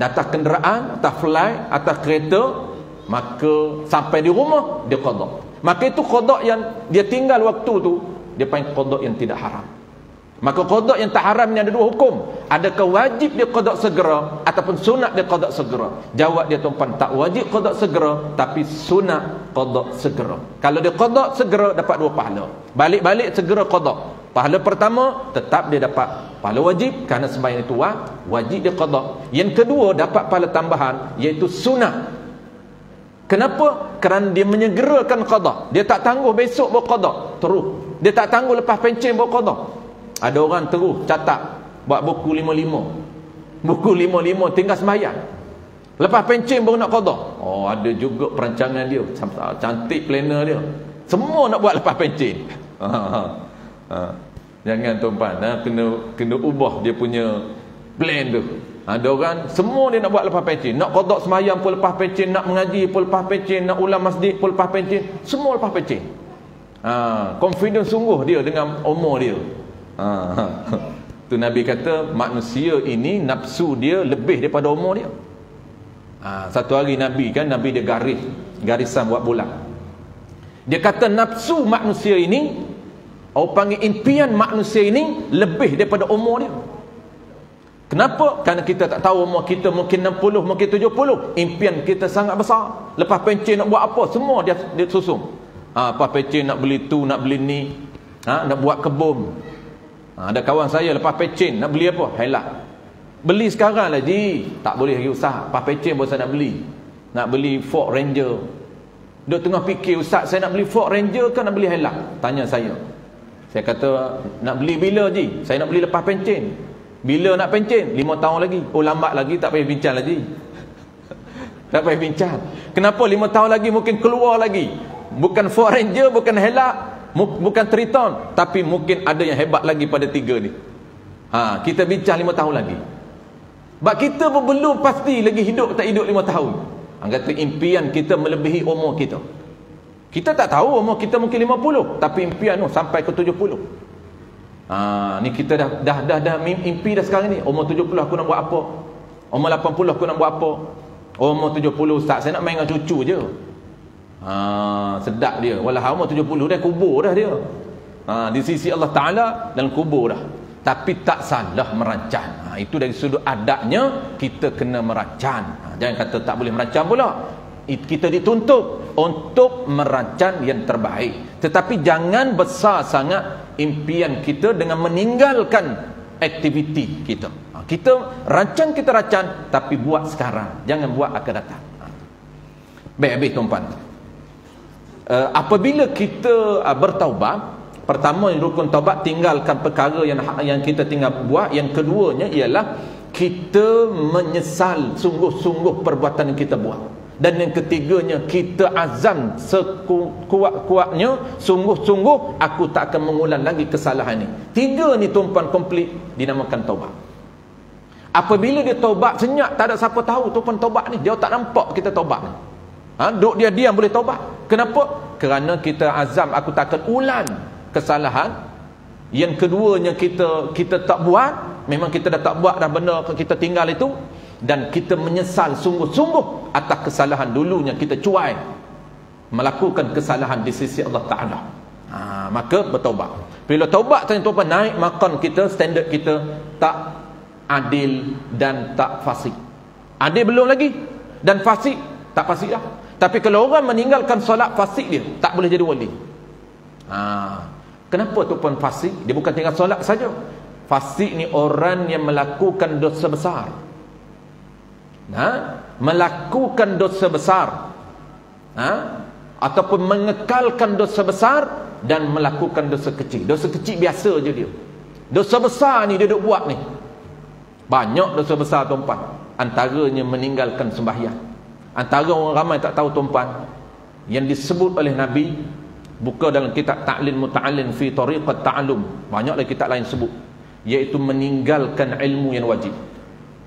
atas kenderaan, atas flight, atas kereta, maka sampai di rumah dia qada. Maka itu qada yang dia tinggal waktu tu, dia panggil qada yang tidak haram. Maka qada yang tak haram ni ada 2 hukum. Adakah wajib dia qada segera ataupun sunat dia qada segera? Jawab dia tuan-puan, tak wajib qada segera, tapi sunat qada segera. Kalau dia qada segera dapat 2 pahala. Balik-balik segera qada. Pahala pertama tetap dia dapat pahala wajib kerana sembahyang itu wajib dia qada. Yang kedua dapat pahala tambahan iaitu sunat. Kenapa? Kerana dia menyegerakan qada. Dia tak tangguh besok baru qada, terus. Dia tak tangguh lepas pencen baru qada. Ada orang terus catat buat buku 55. Buku 55 tinggal sembahyang. Lepas pencen baru nak qada. Oh, ada juga perancangan dia. Cantik planner dia. Semua nak buat lepas pencen. Jangan tuan-puan, kena ubah dia punya plan tu. Ada orang semua dia nak buat lepas pencen. Nak qada sembahyang pun lepas pencen, nak mengaji pun lepas pencen, nak ulang masjid pun lepas pencen, semua lepas pencen. Confident sungguh dia dengan umur dia. Tu Nabi kata manusia ini nafsu dia lebih daripada umur dia. Satu hari Nabi dia garisan buat bulat. Dia kata nafsu manusia ini, orang panggil impian manusia ini lebih daripada umur dia. Kenapa? Kerana kita tak tahu umur kita, mungkin 60, mungkin 70. Impian kita sangat besar. Lepas pencen nak buat apa, semua dia susung. Lepas pencen nak beli tu, nak beli ni, nak buat kebun. Ada kawan saya lepas pencen nak beli apa? Helak. Beli sekarang lah ji. Tak boleh lagi Ustaz. Lepas pencen baru saya nak beli. Nak beli Ford Ranger. Dia tengah fikir, Ustaz saya nak beli Ford Ranger ke nak beli helak? Tanya saya. Saya kata nak beli bila ji? Saya nak beli lepas pencen. Bila nak pencen? 5 tahun lagi. Oh, lambat lagi, tak payah bincang lagi. Tak payah bincang. Kenapa 5 tahun lagi mungkin keluar lagi? Bukan Ford Ranger, bukan helak, bukan Triton, tapi mungkin ada yang hebat lagi pada 3 ni. Kita bincang 5 tahun lagi. Sebab kita pun belum pasti lagi hidup tak hidup 5 tahun. Kata impian kita melebihi umur kita. Kita tak tahu umur kita mungkin 50, tapi impian tu sampai ke 70. Ni kita dah mimpi dah sekarang ni. Umur 70 aku nak buat apa? Umur 80 aku nak buat apa? Umur 70 Ustaz saya nak main dengan cucu je. Sedap dia. Walau umur 70 dah kubur dah dia. Di sisi Allah Ta'ala dalam kubur dah. Tapi tak salah merancang. Itu dari sudut adatnya kita kena merancang. Jangan kata tak boleh merancang pula. Kita dituntut untuk merancang yang terbaik. Tetapi jangan besar sangat impian kita dengan meninggalkan aktiviti kita. Kita rancang, tapi buat sekarang. Jangan buat akan datang. Baik, habis tuan-puan. apabila kita bertaubat, pertama rukun taubat tinggalkan perkara yang kita tinggal buat. Yang keduanya ialah kita menyesal sungguh-sungguh perbuatan yang kita buat. Dan yang ketiganya, kita azam sekuat-kuatnya, sungguh-sungguh aku tak akan mengulang lagi kesalahan ni. Tiga ni tuan-puan komplit dinamakan taubat. Apabila dia taubat senyap, tak ada siapa tahu tuan-puan taubat ni, dia tak nampak kita taubat ni. Duk dia diam boleh taubat. Kenapa? Kerana kita azam aku tak akan ulang kesalahan. Yang keduanya, kita tak buat, memang kita dah tak buat dah benda kita tinggal itu, dan kita menyesal sungguh-sungguh atas kesalahan dulunya kita cuai melakukan kesalahan di sisi Allah Ta'ala. Maka bertaubat. Bila taubat tanya tuan-tuan, naik maqam kita, standard kita tak adil dan tak fasik. Adil belum lagi, dan fasik tak fasik dah. Tapi kalau orang meninggalkan solat, fasik dia, tak boleh jadi wali. Kenapa tuan-puan fasik? Dia bukan tinggal solat saja. Fasik ni orang yang melakukan dosa besar. Melakukan dosa besar, ataupun mengekalkan dosa besar dan melakukan dosa kecil. Dosa kecil biasa je dia. Dosa besar ni dia duk buat ni. Banyak dosa besar tuan-puan. Antaranya meninggalkan sembahyang. Antara orang ramai tak tahu tuan-puan, yang disebut oleh Nabi, buka dalam kitab Ta'lim Muta'allim fi Tariqat Ta'allum, banyak lagi kitab lain sebut, iaitu meninggalkan ilmu yang wajib.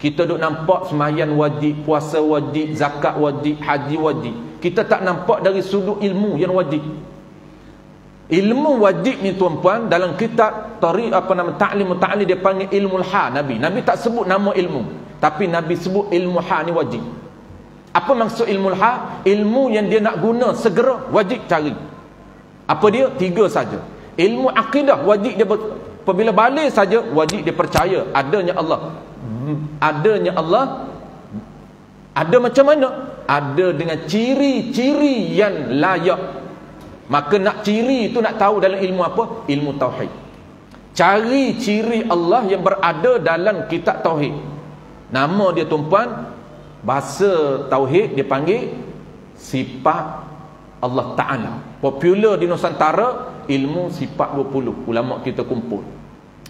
Kita duk nampak sembahyang wajib, puasa wajib, zakat wajib, haji wajib. Kita tak nampak dari sudut ilmu yang wajib. Ilmu wajib ni tuan-puan, dalam kitab Ta'lim Muta'allim dia panggil ilmu hal. Nabi tak sebut nama ilmu, tapi Nabi sebut ilmu hal ni wajib. Apa maksud ilmu hal? Ilmu yang dia nak guna segera, wajib cari. Apa dia? Tiga saja. Ilmu akidah wajib dia apabila balik saja, wajib dia percaya adanya Allah. Adanya Allah ada macam mana? Ada dengan ciri-ciri yang layak. Maka nak ciri itu, nak tahu dalam ilmu apa? Ilmu tauhid. Cari ciri Allah yang berada dalam kitab tauhid. Nama dia tuan-puan, bahasa tauhid dia panggil sifat Allah Ta'ala. Popular di Nusantara, ilmu sifat 20. Ulama kita kumpul,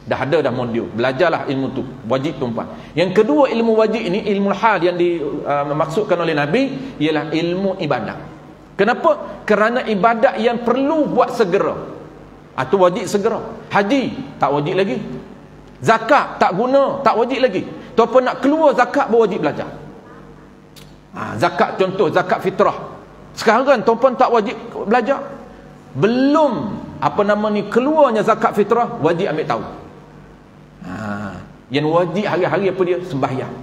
dah ada dah modul. Belajarlah ilmu tu, wajib tuan-puan. Yang kedua ilmu wajib ini, ilmu hal yang dimaksudkan oleh Nabi, ialah ilmu ibadat. Kenapa? Kerana ibadat yang perlu buat segera, itu wajib segera. Haji tak wajib lagi. Zakat tak guna, tak wajib lagi. Tuan-puan nak keluar zakat, berwajib belajar. Zakat, contoh zakat fitrah, sekarang tuan-puan tak wajib belajar. Belum keluarnya zakat fitrah, wajib ambil tahu. Yang wajib hari-hari apa dia? Sembahyang.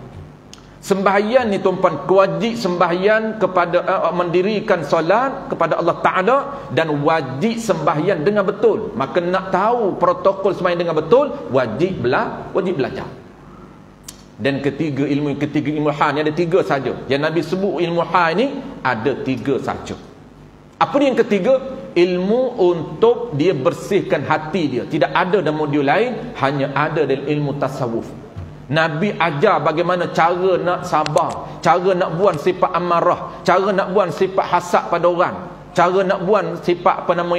Sembahyang ni tuan-puan, wajib sembahyang kepada mendirikan solat kepada Allah Ta'ala, dan wajib sembahyang dengan betul. Maka nak tahu protokol sembahyang dengan betul, wajib belajar. Dan ilmu ketiga ilmu hal ni ada tiga saja. Yang Nabi sebut ilmu hal ni ada tiga saja. Apa dia yang ketiga? Ilmu untuk dia bersihkan hati dia. Tidak ada dalam modul lain, hanya ada dalam ilmu tasawuf. Nabi ajar bagaimana cara nak sabar, cara nak buang sifat amarah, cara nak buang sifat hasad pada orang, cara nak buang sifat orang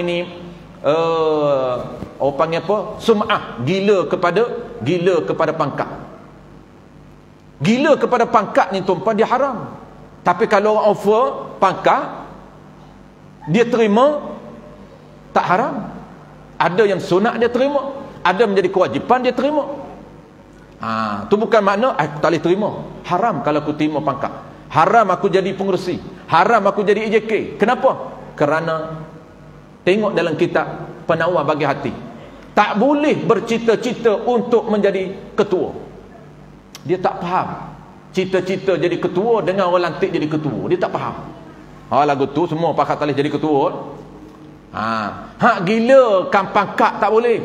panggil apa? Sum'ah, gila kepada pangkat. Gila kepada pangkat ni tuan-puan, dia haram. Tapi kalau orang offer pangkat, dia terima, tak haram. Ada yang sunat dia terima, ada menjadi kewajipan dia terima. Tu bukan makna aku tak boleh terima. Haram kalau aku terima pangkat. Haram aku jadi pengerusi. Haram aku jadi EJK. Kenapa? Kerana tengok dalam kitab Penawar Bagi Hati, tak boleh bercita-cita untuk menjadi ketua. Dia tak faham cita-cita jadi ketua dengan orang lantik jadi ketua. Dia tak faham. Lagu tu semua pakat tak boleh jadi ketua. Hak gila kan pangkat tak boleh,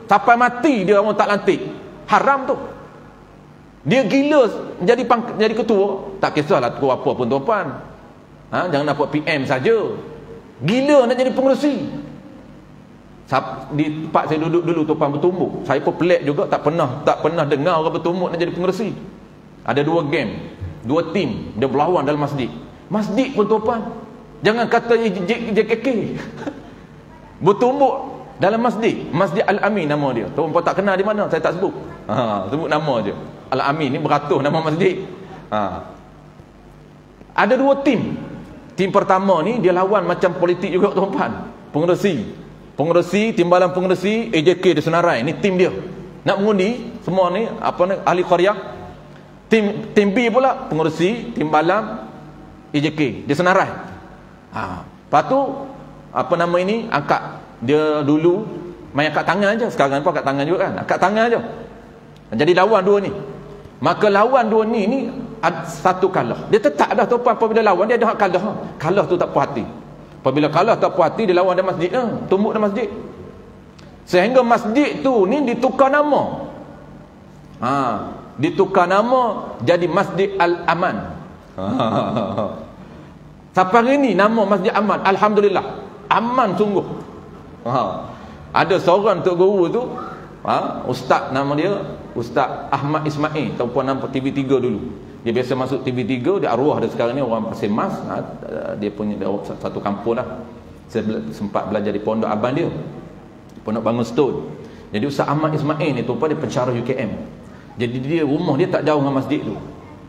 sampai mati dia orang tak lantik. Haram tu. Dia gila jadi ketua, tak kisahlah ketua apa pun tuan-puan. Jangan nak buat PM saja. Gila nak jadi pengerusi. Di tempat saya duduk dulu tuan-puan bertumbuk, saya pun pelik juga, tak pernah dengar orang bertumbuk nak jadi pengerusi. Ada dua game, dua tim dia berlawan dalam masjid pun tuan-puan. Jangan kata JKK. Bertumbuk dalam masjid. Masjid Al-Amin nama dia. Tuan-tuan tak kenal di mana, saya tak sebut. Sebut nama je. Al-Amin ni beratus nama masjid. Ada dua tim. Tim pertama ni dia lawan macam politik juga tuan-tuan. Pengerusi, timbalan pengerusi AJK di Senarai. Ni tim dia. Nak mengundi semua ni ahli qaryah. Tim B pula pengerusi, timbalan AJK di Senarai. Lepas tu angkat dia dulu main angkat tangan aja. Sekarang pun angkat tangan juga kan. Angkat tangan aja. Jadi lawan dua ni. Maka lawan dua ni satu kalah. Dia tetap dah tuan apabila lawan dia ada hak kalah. Kalah tu tak puas hati. Apabila kalah tak puas hati dia lawan dalam masjid tumbuk dalam masjid. Sehingga masjid tu ni ditukar nama. Ditukar nama jadi Masjid Al-Aman. Sampai hari ni nama Masjid Aman, alhamdulillah. Aman sungguh. Ada seorang tok guru tu, ustaz nama dia Ustaz Ahmad Ismail, ataupun nama TV3 dulu. Dia biasa masuk TV3, dia arwah dia sekarang ni orang Pasir Mas. Dia punya satu kampung lah. Saya sempat belajar di pondok abang dia, Pondok Bangun Stone. Jadi Ustaz Ahmad Ismail ni tuan dia pensyarah UKM. Jadi dia rumah dia tak jauh dengan masjid tu.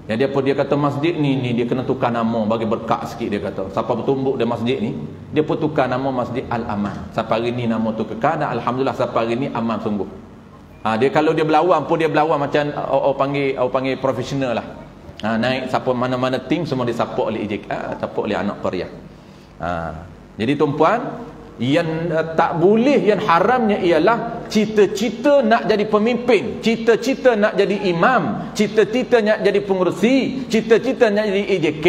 Jadi apa dia kata masjid ni dia kena tukar nama bagi berkat sikit dia kata. Siapa bertumbuk di masjid ni, dia pun tukar nama Masjid Al-Aman. Sampai hari ni nama tu kekal dan alhamdulillah sampai hari ni aman sungguh. Dia kalau dia berlawan pun dia berlawan macam orang panggil profesional lah. Naik siapa mana-mana tim semua disaport oleh AJK, support oleh anak qaryah. Jadi tuan-puan, yang tak boleh, yang haramnya ialah cita-cita nak jadi pemimpin, cita-cita nak jadi imam, cita-cita nak jadi pengerusi, cita-cita nak jadi AJK,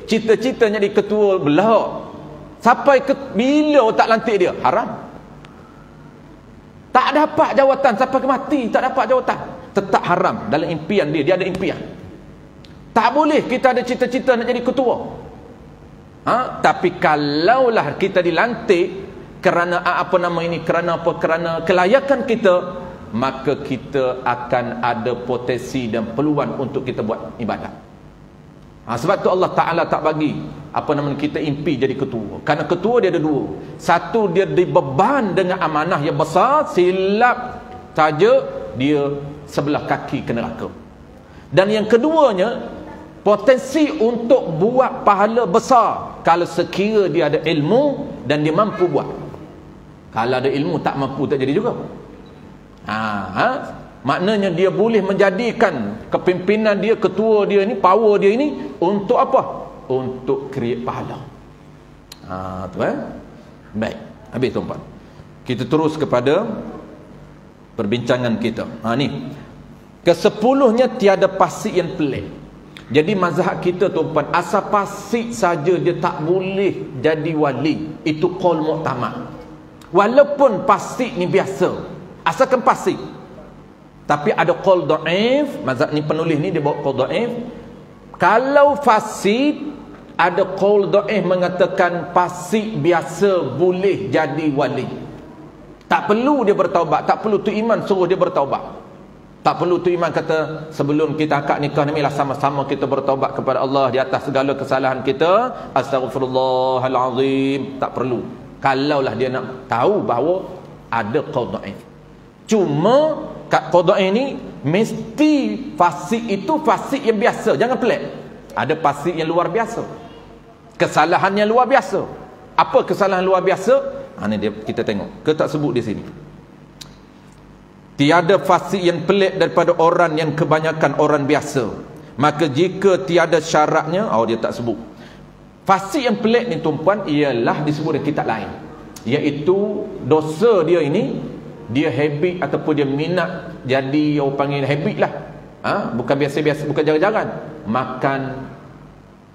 cita-cita nak jadi ketua belak. Sampai bila tak lantik dia? Haram. Tak dapat jawatan sampai ke mati, tak dapat jawatan. Tetap haram dalam impian dia ada impian. Tak boleh kita ada cita-cita nak jadi ketua. Tapi kalaulah kita dilantik kerana kerana kelayakan kita, maka kita akan ada potensi dan peluang untuk kita buat ibadat. Sebab tu Allah Ta'ala tak bagi kita impi jadi ketua. Kerana ketua dia ada dua. Satu, dia dibeban dengan amanah yang besar, silap saja dia sebelah kaki ke neraka. Dan yang keduanya, potensi untuk buat pahala besar kalau sekira dia ada ilmu dan dia mampu buat. Kalau ada ilmu tak mampu tak jadi juga. Maknanya dia boleh menjadikan kepimpinan dia, ketua dia ni, power dia ni untuk apa? Untuk create pahala. Baik, habis tuan-tuan. Kita terus kepada perbincangan kita. Ni ke-10-nya tiada pasik yang pelik. Jadi mazhab kita tuan-tuan, asal pasik saja dia tak boleh jadi wali. Itu qaul mu'tamad. Walaupun pasik ni biasa, asalkan pasik. Tapi ada qaul dhaif, mazhab ni penulis ni dia bawa qaul dhaif. Kalau fasik, ada qaul dhaif mengatakan pasik biasa boleh jadi wali. Tak perlu dia bertaubat, tak perlu tu iman suruh dia bertaubat. Tak perlu tu iman kata sebelum kita akad nikah ni lah sama-sama kita bertaubat kepada Allah di atas segala kesalahan kita, astaghfirullahalazim. Tak perlu. Kalaulah dia nak tahu bahawa ada qaul dhaif. Cuma kat qaul dhaif ni mesti fasik itu fasik yang biasa, jangan pelik. Ada fasik yang luar biasa, kesalahan yang luar biasa. Apa kesalahan luar biasa? Ni dia, kita tengok. Kita tak sebut di sini. Tiada fasik yang pelik daripada orang yang kebanyakan orang biasa. Maka jika tiada syaratnya, dia tak sebut. Fasik yang pelik ni tuan-puan ialah disebut dalam kitab lain, iaitu dosa dia ini, dia habit ataupun dia minat jadi orang panggil habit lah. Bukan biasa-biasa, bukan jarang-jarang makan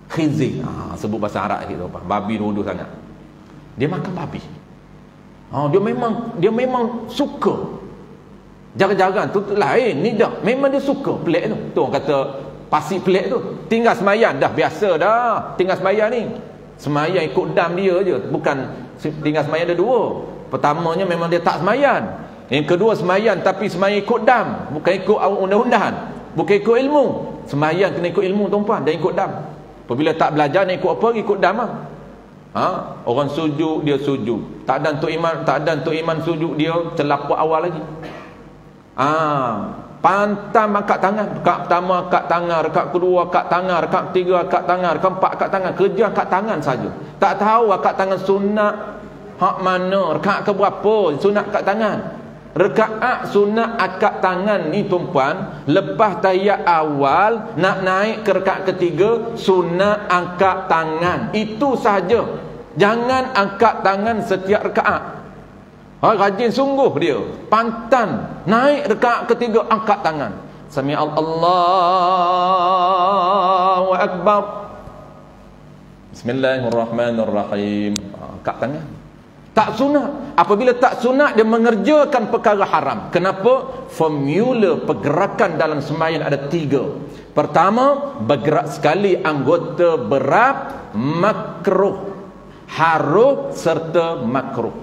khizir. Sebut bahasa Arab gitu, babi rodoh sangat. Dia makan babi. Dia memang suka. Jarang-jarang tu lain ni dah. Memang dia suka pelik tu. Tu orang kata pasik pelik tu. Tinggal sembahyang dah biasa dah. Tinggal sembahyang ni, sembahyang ikut dam dia je. Bukan tinggal sembahyang ada dua. Pertamanya memang dia tak sembahyang. Yang kedua sembahyang tapi sembahyang ikut dam, bukan ikut undang-undahan, bukan ikut ilmu. Sembahyang kena ikut ilmu tuan-tuan, dan ikut dam. Apabila tak belajar nak ikut apa? Ikut dam lah. Orang sujud dia sujud. Tak ada untuk iman sujud dia terlapuk awal lagi. Pantam angkat tangan. Rakaat pertama angkat tangan, rakaat kedua angkat tangan, rakaat ketiga angkat tangan, rakaat keempat angkat tangan. Kerja angkat tangan saja. Tak tahu angkat tangan sunat hak mana, rakaat ke berapa sunat angkat tangan. Rakaat sunat angkat tangan ni tuan-puan, lepas tahiyat awal nak naik ke rakaat ketiga sunat angkat tangan. Itu sahaja. Jangan angkat tangan setiap rakaat. Rajin sungguh dia. Pantan naik rakaat ketiga angkat tangan. Sami Allahu akbar. Bismillahirrahmanirrahim. Angkat tangan. Tak sunat. Apabila tak sunat, dia mengerjakan perkara haram. Kenapa? Formula pergerakan dalam sembahyang ada 3. Pertama, bergerak sekali anggota berat, makruh, harus serta makruh.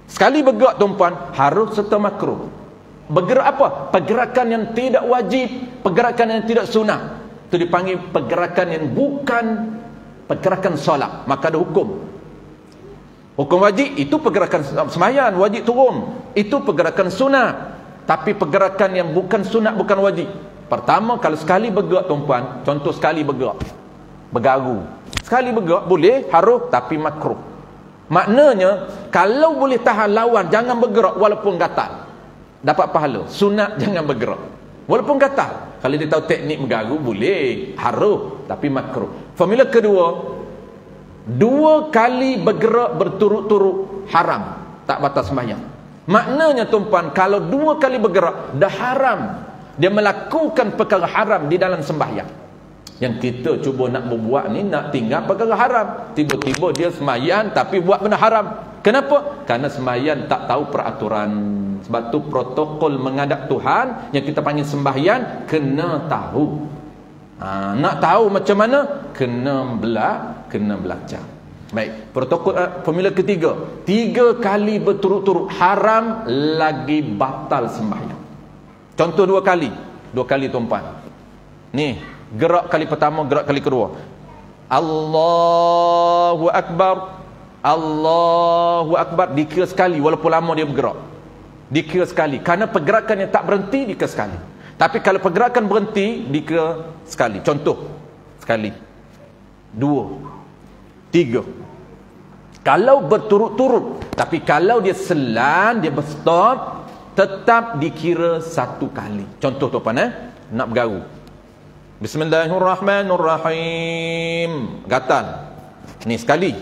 Sekali bergerak tuan-puan, harus serta makruh. Bergerak apa? Pergerakan yang tidak wajib, pergerakan yang tidak sunat. Itu dipanggil pergerakan yang bukan pergerakan solat. Maka ada hukum. Hukum wajib itu pergerakan sembahyang, wajib turun. Itu pergerakan sunat. Tapi pergerakan yang bukan sunat, bukan wajib. Pertama, kalau sekali bergerak tuan-puan, contoh sekali bergerak, bergaru. Sekali bergerak boleh, harus, tapi makruh. Maknanya, kalau boleh tahan lawan, jangan bergerak walaupun gatal. Dapat pahala. Sunat jangan bergerak walaupun gatal. Kalau dia tahu teknik bergaru, boleh, harus, tapi makruh. Formula kedua, 2 kali bergerak berturut-turut haram, tak batal sembahyang. Maknanya tuan-puan, kalau 2 kali bergerak dah haram. Dia melakukan perkara haram di dalam sembahyang. Yang kita cuba nak berbuat ni, nak tinggal perkara haram. Tiba-tiba dia sembahyang tapi buat benda haram. Kenapa? Kerana sembahyang tak tahu peraturan. Sebab tu protokol menghadap Tuhan yang kita panggil sembahyang, kena tahu. Nak tahu macam mana? Kena belajar. Baik, protokol formula ketiga, 3 kali berturut-turut haram lagi batal sembahyang. Contoh 2 kali. 2 kali tuan-puan. Ni, gerak kali pertama, gerak kali kedua. Allahu akbar. Allahu akbar, dikira sekali walaupun lama dia bergerak. Dikira sekali. Kerana pergerakan yang tak berhenti dikira sekali. Tapi kalau pergerakan berhenti, dikira sekali. Contoh, sekali, 2, 3. Kalau berturut-turut, tapi kalau dia selan, dia berstop, tetap dikira 1 kali. Contoh tuan-puan, nak bergaru. Bismillahirrahmanirrahim. Gatal. Ni sekali.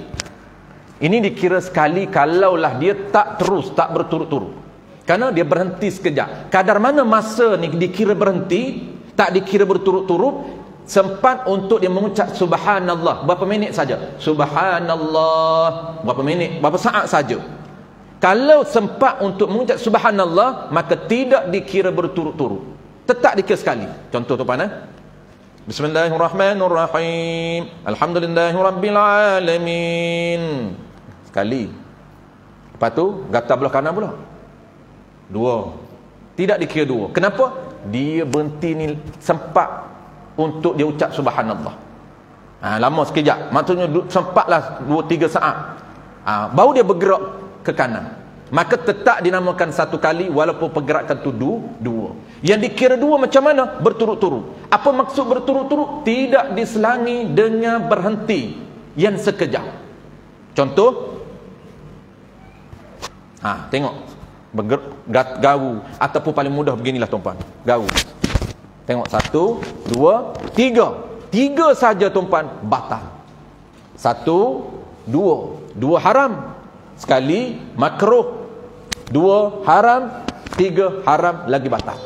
Ini dikira sekali kalaulah dia tak terus, tak berturut-turut. Kerana dia berhenti sekejap. Kadar mana masa ni dikira berhenti, tak dikira berturut-turut, sempat untuk dia mengucap subhanallah. Berapa minit saja? Subhanallah. Berapa minit? Berapa saat saja? Kalau sempat untuk mengucap subhanallah, maka tidak dikira berturut-turut. Tetap dikira sekali. Contoh tuan-tuan, Bismillahirrahmanirrahim. Alhamdulillahirabbilalamin. Sekali. Lepas tu gatal belah kanan pula. 2. Tidak dikira 2. Kenapa? Dia berhenti ni sempat untuk dia ucap subhanallah. Lama sekejap. Maksudnya sempatlah 2-3 saat. Baru dia bergerak ke kanan. Maka tetap dinamakan 1 kali walaupun pergerakan tu 2. Yang dikira 2 macam mana? Berturut-turut. Apa maksud berturut-turut? Tidak diselangi dengan berhenti yang sekejap. Contoh, tengok, garu. Ataupun paling mudah beginilah tuan-puan, garu. Tengok, 1, 2, 3. 3 saja tuan-puan, batal. 1, 2. 2 haram. Sekali makruh. 2 haram. 3 haram lagi batal.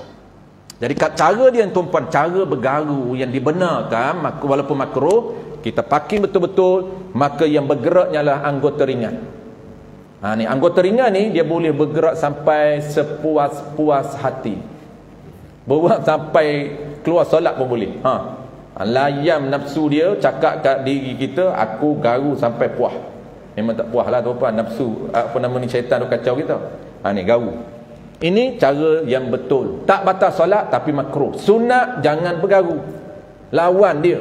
Jadi cara dia tuan-puan, cara bergaru yang dibenarkan, walaupun makruh, kita pakai betul-betul, maka yang bergeraknya adalah anggota ringan. Ni anggota ringan ni dia boleh bergerak sampai sepuas-puas hati. Bergerak sampai keluar solat pun boleh. Layam nafsu dia, cakap kat diri kita, aku garu sampai puas. Memang tak puas lah tuan-puan, nafsu apa nama ni, syaitan tu kacau kita. Ni garu. Ini cara yang betul. Tak batal solat tapi makruh. Sunat jangan bergaru. Lawan dia.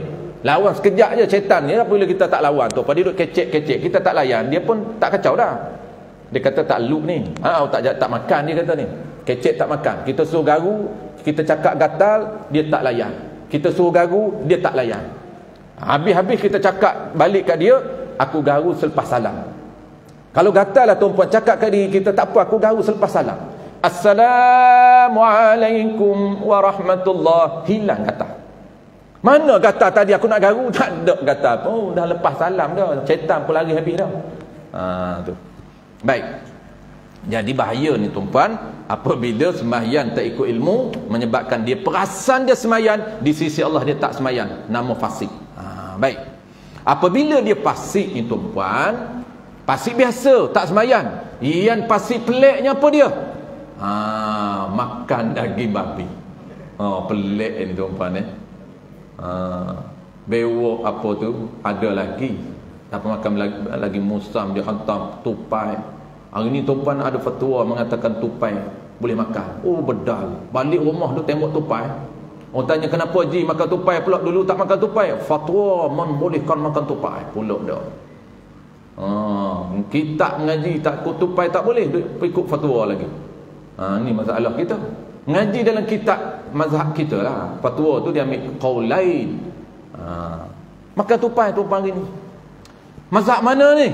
Lawan sekejap je syaitan ni. Apabila kita tak lawan tu, pada duduk kecek-kecek, kita tak layan, dia pun tak kacau dah. Dia kata tak loop ni. Tak makan dia kata ni. Kecek tak makan. Kita suruh garu, kita cakap gatal, dia tak layan. Kita suruh garu, dia tak layan. Habis-habis kita cakap balik kat dia, aku garu selepas salam. Kalau gatal lah tuan-puan cakap kat diri kita, tak apa, aku garu selepas salam. Assalamualaikum warahmatullahi. Hilang gatal. Mana gatal tadi aku nak garu? Tak ada gatal. Oh, dah lepas salam dah. Syaitan pun lari habis dah. Tu. Baik. Jadi bahaya ni tuan-puan, apabila sembahyang tak ikut ilmu, menyebabkan dia perasan dia sembahyang, di sisi Allah dia tak sembahyang, nama fasik. Baik. Apabila dia fasik ni tuan-puan, fasik biasa, tak sembahyang. Yang fasik peliknya apa dia? Makan daging babi. Pelik ni tuan-puan bewok apa tu ada lagi. Tak makan lagi musam, dia hantam tupai. Hari ni tuan-puan ada fatwa mengatakan tupai boleh makan. Oh bedal. Balik rumah tu tengok tupai. Orang tanya kenapa Haji makan tupai pula, dulu tak makan tupai. Fatwa membolehkan makan tupai pula dah. Kita mengaji tak tupai tak boleh, ikut fatwa lagi. Ni masalah kita. Ngaji dalam kitab mazhab kita lah. Fatwa tu dia ambil qaulain. Makan tupai tuan-puan hari ni. Mazhab mana ni?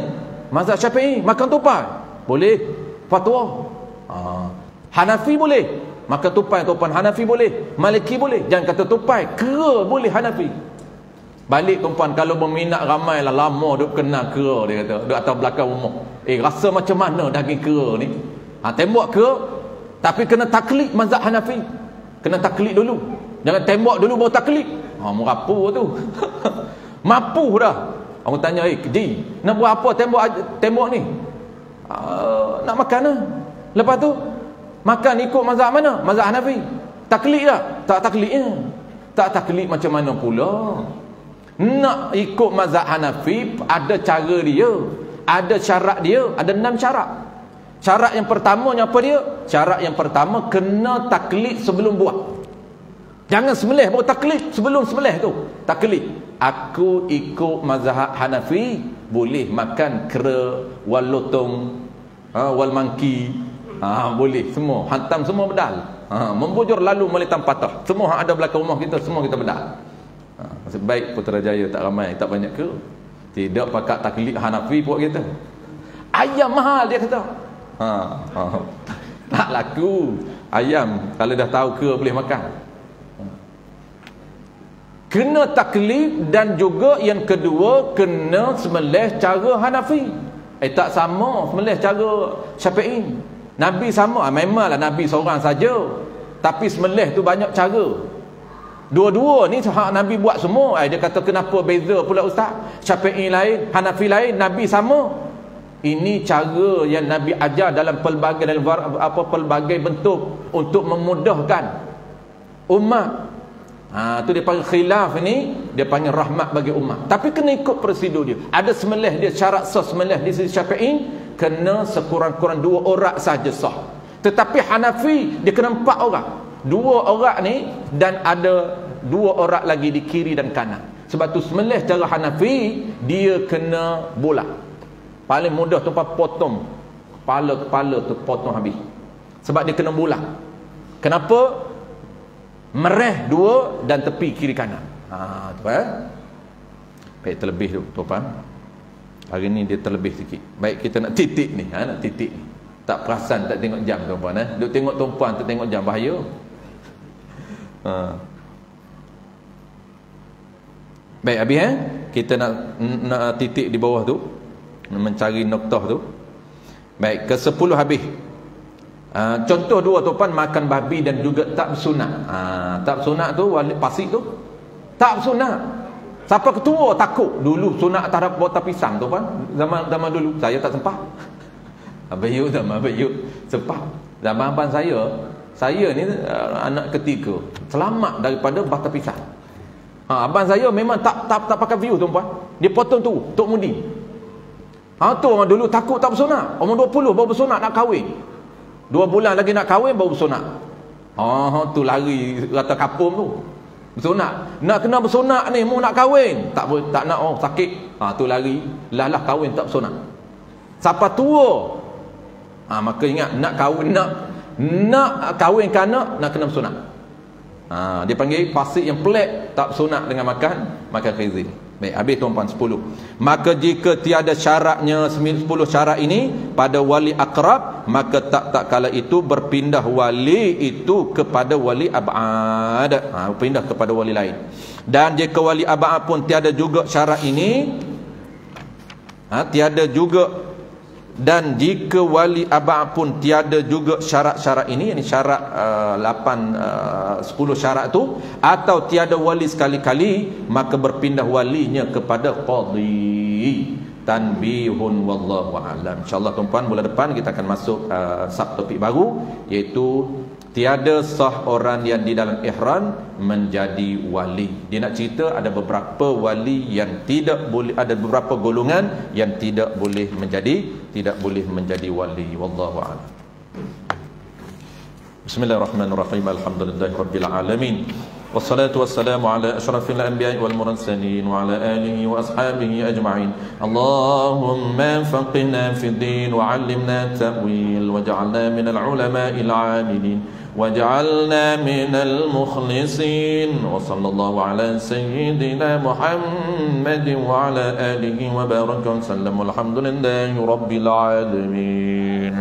Mazhab Syafi'i makan tupai boleh, fatwa. Hanafi boleh makan tupai tuan-puan, Hanafi boleh, Maliki boleh. Jangan kata tupai, kera boleh Hanafi. Balik tuan-puan, kalau berminat ramai lah, lama duk kena kera, dia kata duk atas belakang rumah. Rasa macam mana daging kera ni? Tembok kera, tapi kena taklid mazhab Hanafi. Kena taklid dulu, jangan tembok dulu baru taklid. Merapu tu. Mapu dah. Orang tanya, Ji, nak buat apa tembok ni? Nak makan lah. Lepas tu makan ikut mazhab mana? Mazhab Hanafi. Taklid tak? Tak taklidnya. Tak taklid macam mana pula? Nak ikut mazhab Hanafi ada cara dia, ada syarat dia, ada 6 syarat. Syarat yang pertamanya apa dia? Syarat yang pertama, kena taklid sebelum buat. Jangan sembelih baru taklid. Sebelum sembelih tu taklid. Aku ikut mazhab Hanafi, boleh makan kera, wal lotong, wal mangki, boleh semua, hantam semua bedal. Membujur lalu melitam patah, semua ada belakang rumah kita, semua kita bedal. Nasib baik Putrajaya tak ramai, tak banyak kera. Tidak pakat taklid Hanafi buat kita. Ayam mahal dia kata. Tak laku ayam kalau dah tahu kera boleh makan. Kena taklid, dan juga yang kedua kena sembelih cara Hanafi. Tak sama sembelih cara Syafi'i. Nabi sama, memanglah Nabi seorang saja, tapi sembelih tu banyak cara. Dua-dua ni Nabi buat semua. Dia kata kenapa beza pula ustaz? Syafi'i lain, Hanafi lain, Nabi sama. Ini cara yang Nabi ajar dalam pelbagai bentuk untuk memudahkan umat. Tu dia panggil khilaf ni, dia panggil rahmat bagi umat. Tapi kena ikut prosedur dia. Ada sembelih dia, syarat sah sembelih di sisi Syafi'i kena sekurang-kurang 2 orang saja sah. Tetapi Hanafi dia kena 4 orang. 2 orang ni dan ada 2 orang lagi di kiri dan kanan. Sebab tu sembelih cara Hanafi dia kena bulat. Paling mudah tu potong kepala tu, potong habis. Sebab dia kena bulat. Kenapa? Mereh 2 dan tepi kiri kanan. Tu baik, terlebih tu tuan. Hari ni dia terlebih sikit. Baik, kita nak titik ni, nak titik ni. Tak perasan, tak tengok jam tuan-puan. Duk tengok tuan-puan, tak tengok jam, bahaya. Baik, habis kita nak titik di bawah tu, mencari noktah tu. Baik, ke-10 habis. Contoh 2 tuan, makan babi dan juga tak bersunat. Tak bersunat tu pasik tu tak bersunat. Siapa ketua takut dulu sunat terhadap botol pisang tuan, zaman dulu saya tak sempat. Zaman Abayuk sempat. Zaman abang saya ni anak ketiga selamat daripada botol pisang. Abang saya memang tak pakai view tuan, dia potong tu tok mudi. Tu orang dulu takut tak bersunat. Umur 20 baru bersunat nak kahwin. 2 bulan lagi nak kahwin baru bersunat. Tu lari rata kapung tu. Bersunat. Nak kena bersunat ni, mu nak kahwin. Tak boleh, tak nak, oh sakit. Tu lari. Lah kahwin tak bersunat. Siapa tua? Maka ingat, nak kahwin kan nak kena bersunat. Dia panggil fasik yang pelik, tak bersunat dengan makan khizi. Baik, habis tuan-puan 10. Maka jika tiada syaratnya 10 syarat ini pada wali akrab, maka tak kala itu berpindah wali itu kepada wali ab'ad. Pindah kepada wali lain. Dan jika wali ab'ad pun tiada juga syarat ini, tiada juga. Dan jika wali ab'ad pun tiada juga syarat-syarat ini, yani syarat 10 syarat tu, atau tiada wali sekali-kali, maka berpindah walinya kepada qadhi. Tanbihun wallahu a'lam. InsyaAllah tuan-puan, bulan depan kita akan masuk subtopik baru, iaitu tiada sah orang yang di dalam ihram menjadi wali. Dia nak cerita ada beberapa wali yang tidak boleh, ada beberapa golongan yang tidak boleh menjadi wali. Wallahu a'lam. Bismillahirrahmanirrahim. Alhamdulillahirabbil alamin. Wassalatu wassalamu ala asyrafil anbiya'i wal mursalin wa ala alihi wa ashabihi ajma'in. Allahumma faqihna fid din wa 'allimna ta'wil waj'alna minal ulama'il 'amilin waj'alna minal mukhlisin. Wa sallallahu ala sayyidina Muhammadin wa ala alihi wa baraka wa sallam. Alhamdulillahi rabbil alamin.